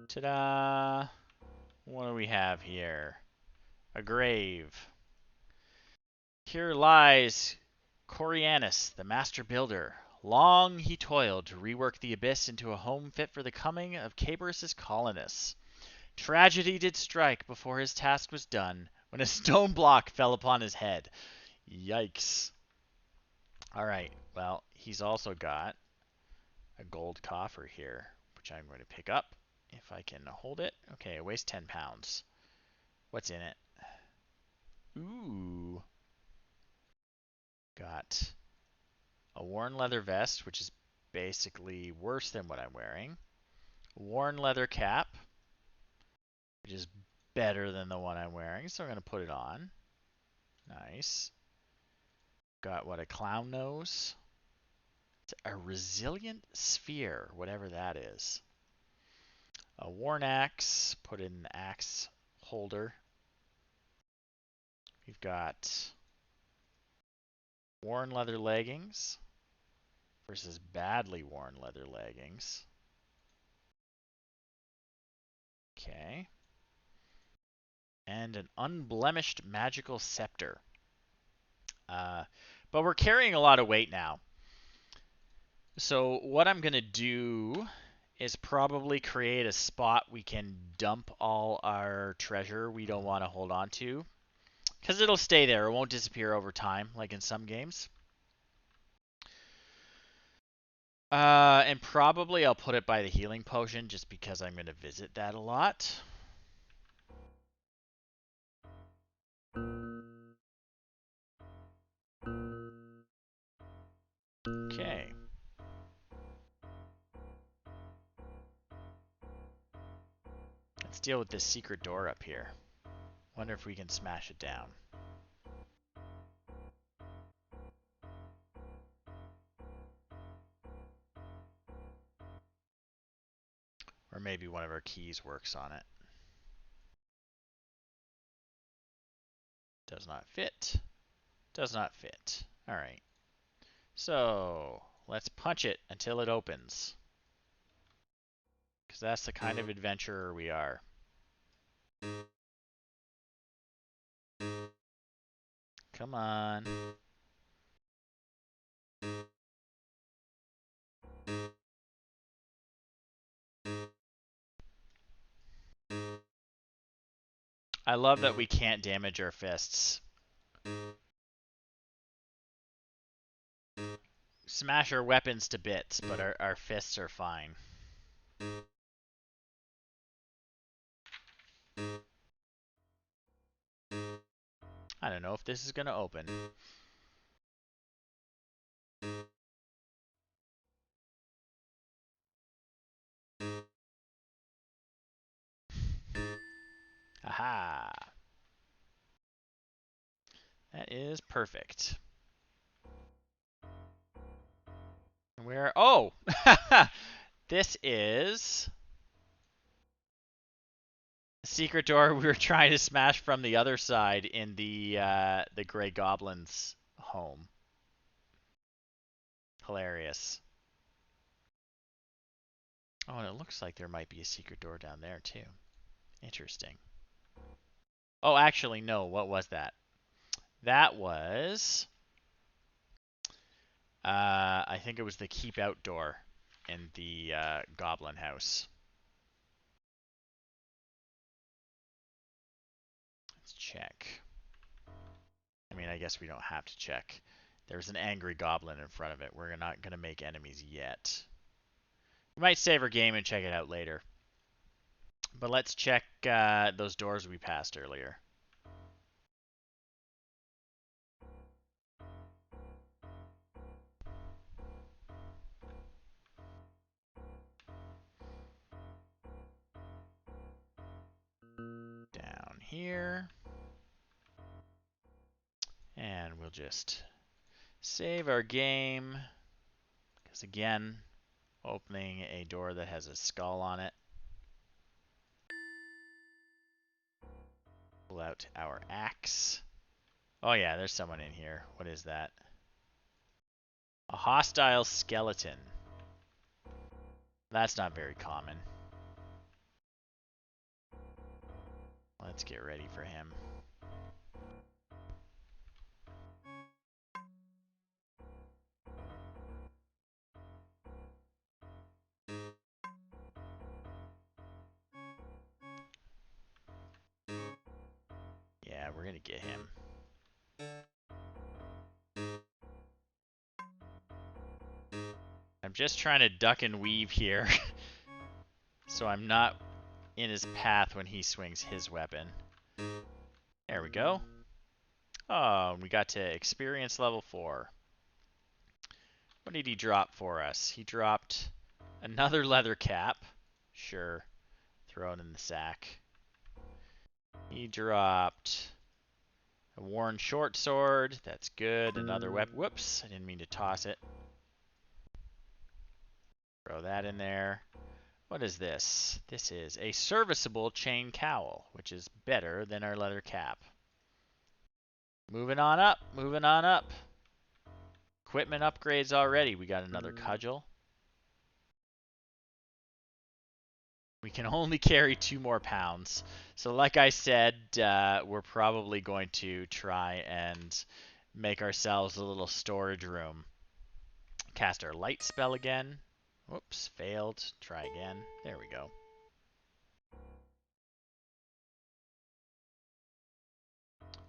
Ta-da! What do we have here? A grave. Here lies Corianus, the master builder. Long he toiled to rework the Abyss into a home fit for the coming of Cabarrus's colonists. Tragedy did strike before his task was done, when a stone block fell upon his head. Yikes. Alright, well, he's also got a gold coffer here, which I'm going to pick up if I can hold it. Okay, it weighs 10 pounds. What's in it? Ooh. Got a worn leather vest, which is basically worse than what I'm wearing. A worn leather cap, which is better than the one I'm wearing, so I'm going to put it on. Nice. Got what, a clown nose? It's a resilient sphere, whatever that is. A worn axe, put it in the axe holder. We've got worn leather leggings versus badly worn leather leggings. Okay. And an unblemished magical scepter. But we're carrying a lot of weight now. So what I'm going to do is probably create a spot we can dump all our treasure we don't want to hold on to. Because it'll stay there. It won't disappear over time, like in some games. And probably I'll put it by the healing potion just because I'm going to visit that a lot. Okay. Let's deal with this secret door up here. Wonder if we can smash it down. Or maybe one of our keys works on it. Does not fit. Does not fit. Alright. So, let's punch it until it opens. Because that's the kind of adventurer we are. Come on. I love that we can't damage our fists. Smash our weapons to bits, but our fists are fine. I don't know if this is going to open. Aha! That is perfect. Where? Oh! This is the secret door we were trying to smash from the other side in the Grey Goblin's home. Hilarious. Oh, and it looks like there might be a secret door down there, too. Interesting. Oh, actually, no. What was that? That was... I think it was the keep out door in the goblin house. Let's check. I mean, I guess we don't have to check. There's an angry goblin in front of it. We're not going to make enemies yet. We might save our game and check it out later. But let's check those doors we passed earlier. Down here. And we'll just save our game. Because again, opening a door that has a skull on it. Pull out our axe. Oh yeah, there's someone in here. What is that? A hostile skeleton. That's not very common. Let's get ready for him. Yeah, we're gonna get him. I'm just trying to duck and weave here. So I'm not in his path when he swings his weapon. There we go. Oh, we got to experience level 4. What did he drop for us? He dropped another leather cap. Sure. Throw it in the sack. He dropped a worn short sword. That's good. Another weapon. Whoops. I didn't mean to toss it. Throw that in there. What is this? This is a serviceable chain cowl, which is better than our leather cap. Moving on up. Moving on up. Equipment upgrades already. We got another cudgel. We can only carry 2 more pounds. So like I said, we're probably going to try and make ourselves a little storage room. Cast our light spell again. Whoops, failed. Try again. There we go.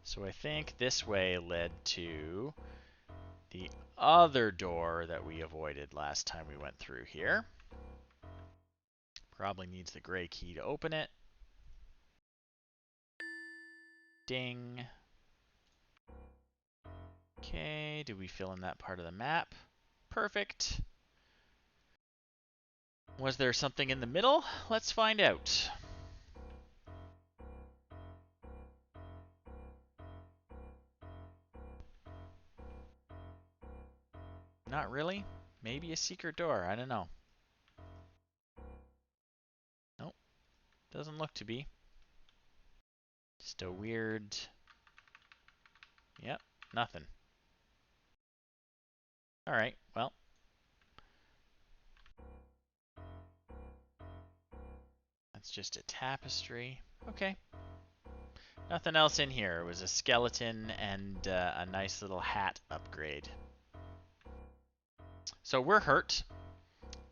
So I think this way led to the other door that we avoided last time we went through here. Probably needs the gray key to open it. Ding. Okay, did we fill in that part of the map? Perfect. Was there something in the middle? Let's find out. Not really. Maybe a secret door. I don't know. Nope. Doesn't look to be. Just a weird... Yep. Nothing. Alright. Well. That's just a tapestry. Okay. Nothing else in here. It was a skeleton and a nice little hat upgrade. So we're hurt.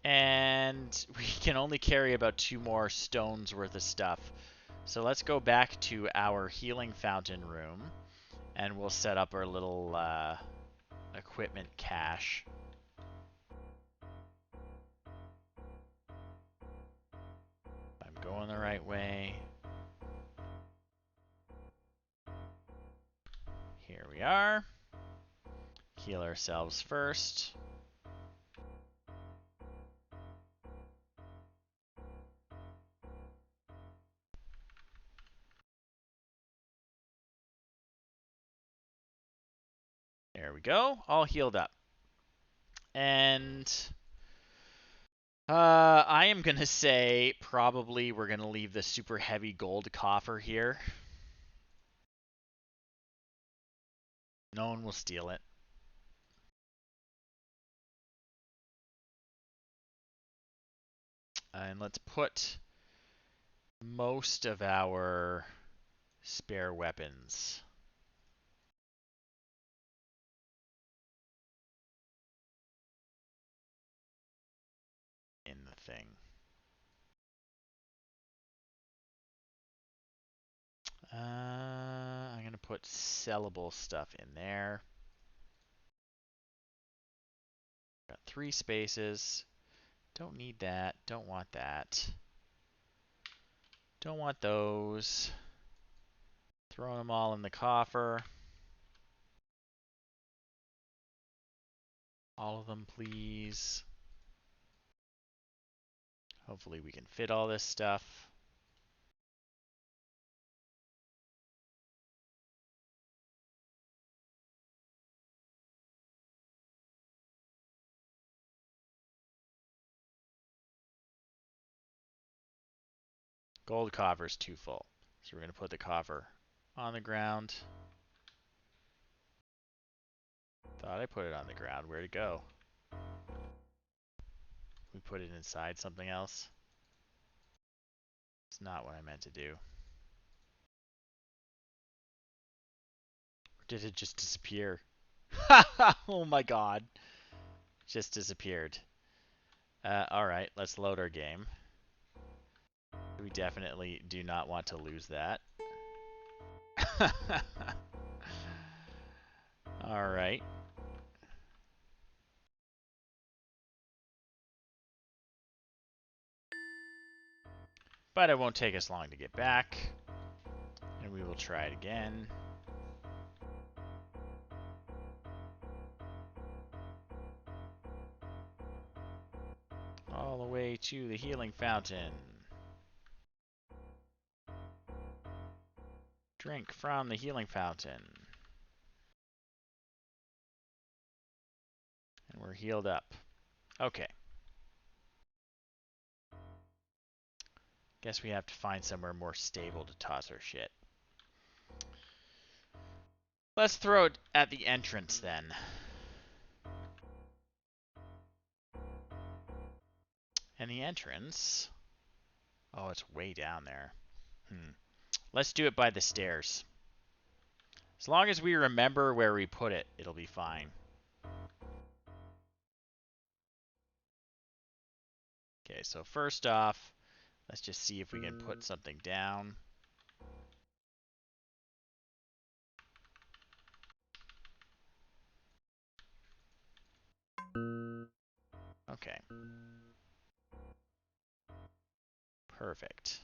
And we can only carry about 2 more stones worth of stuff. So let's go back to our healing fountain room. And we'll set up our little equipment cache. I'm going the right way. Here we are. Heal ourselves first. There we go. All healed up. And I am going to say probably we're going to leave the super heavy gold coffer here. No one will steal it. And let's put most of our spare weapons in the thing. I'm going to put sellable stuff in there. Got 3 spaces. Don't need that. Don't want that. Don't want those. Throw them all in the coffer. All of them, please. Hopefully we can fit all this stuff. Gold coffer's too full. So we're going to put the coffer on the ground. Thought I put it on the ground. Where'd it go? We put it inside something else. It's not what I meant to do. Or did it just disappear? Oh my god. Just disappeared. Alright, let's load our game. We definitely do not want to lose that. Alright. But it won't take us long to get back. And we will try it again. to the healing fountain. Drink from the healing fountain. And we're healed up. Okay. Guess we have to find somewhere more stable to toss our shit. Let's throw it at the entrance then. And the entrance... Oh, it's way down there. Let's do it by the stairs. As long as we remember where we put it, it'll be fine. Okay, so first off, let's just see if we can put something down. Okay. Perfect.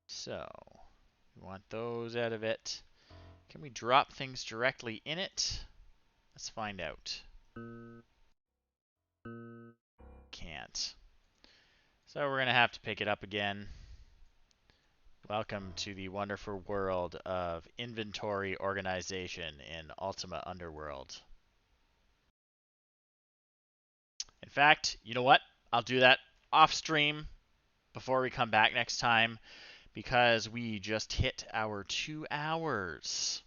So, we want those out of it. Can we drop things directly in it? Let's find out. Can't. So we're going to have to pick it up again. Welcome to the wonderful world of inventory organization in Ultima Underworld. In fact, you know what? I'll do that off stream before we come back next time because we just hit our 2 hours.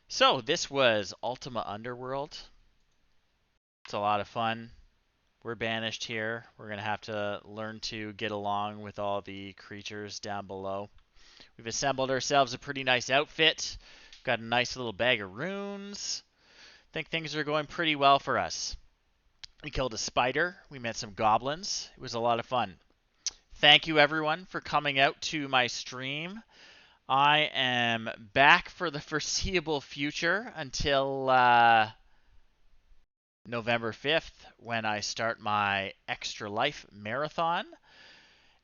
So this was Ultima Underworld. It's a lot of fun. We're banished here. We're going to have to learn to get along with all the creatures down below. We've assembled ourselves a pretty nice outfit. Got a nice little bag of runes. I think things are going pretty well for us. We killed a spider. We met some goblins. It was a lot of fun. Thank you, everyone, for coming out to my stream. I am back for the foreseeable future until November 5th when I start my Extra Life Marathon.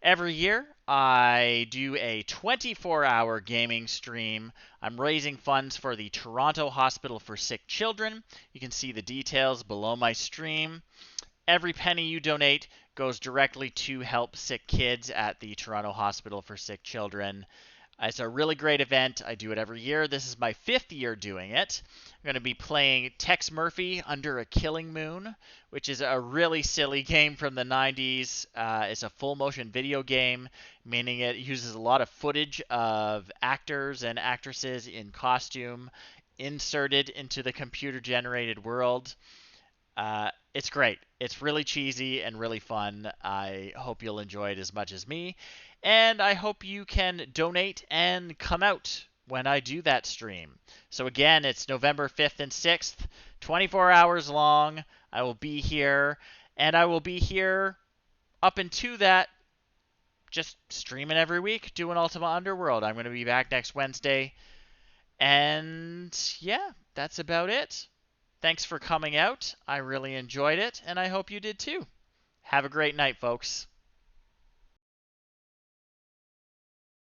Every year, I do a 24-hour gaming stream. I'm raising funds for the Toronto Hospital for Sick Children. You can see the details below my stream. Every penny you donate goes directly to help sick kids at the Toronto Hospital for Sick Children. It's a really great event. I do it every year. This is my 5th year doing it. I'm going to be playing Tex Murphy Under a Killing Moon, which is a really silly game from the 90s. It's a full motion video game, meaning it uses a lot of footage of actors and actresses in costume inserted into the computer-generated world. It's great. It's really cheesy and really fun. I hope you'll enjoy it as much as me. And I hope you can donate and come out when I do that stream. So again, it's November 5th and 6th, 24 hours long. I will be here, and I will be here up into that, just streaming every week, doing Ultima Underworld. I'm going to be back next Wednesday. And yeah, that's about it. Thanks for coming out. I really enjoyed it, and I hope you did too. Have a great night, folks.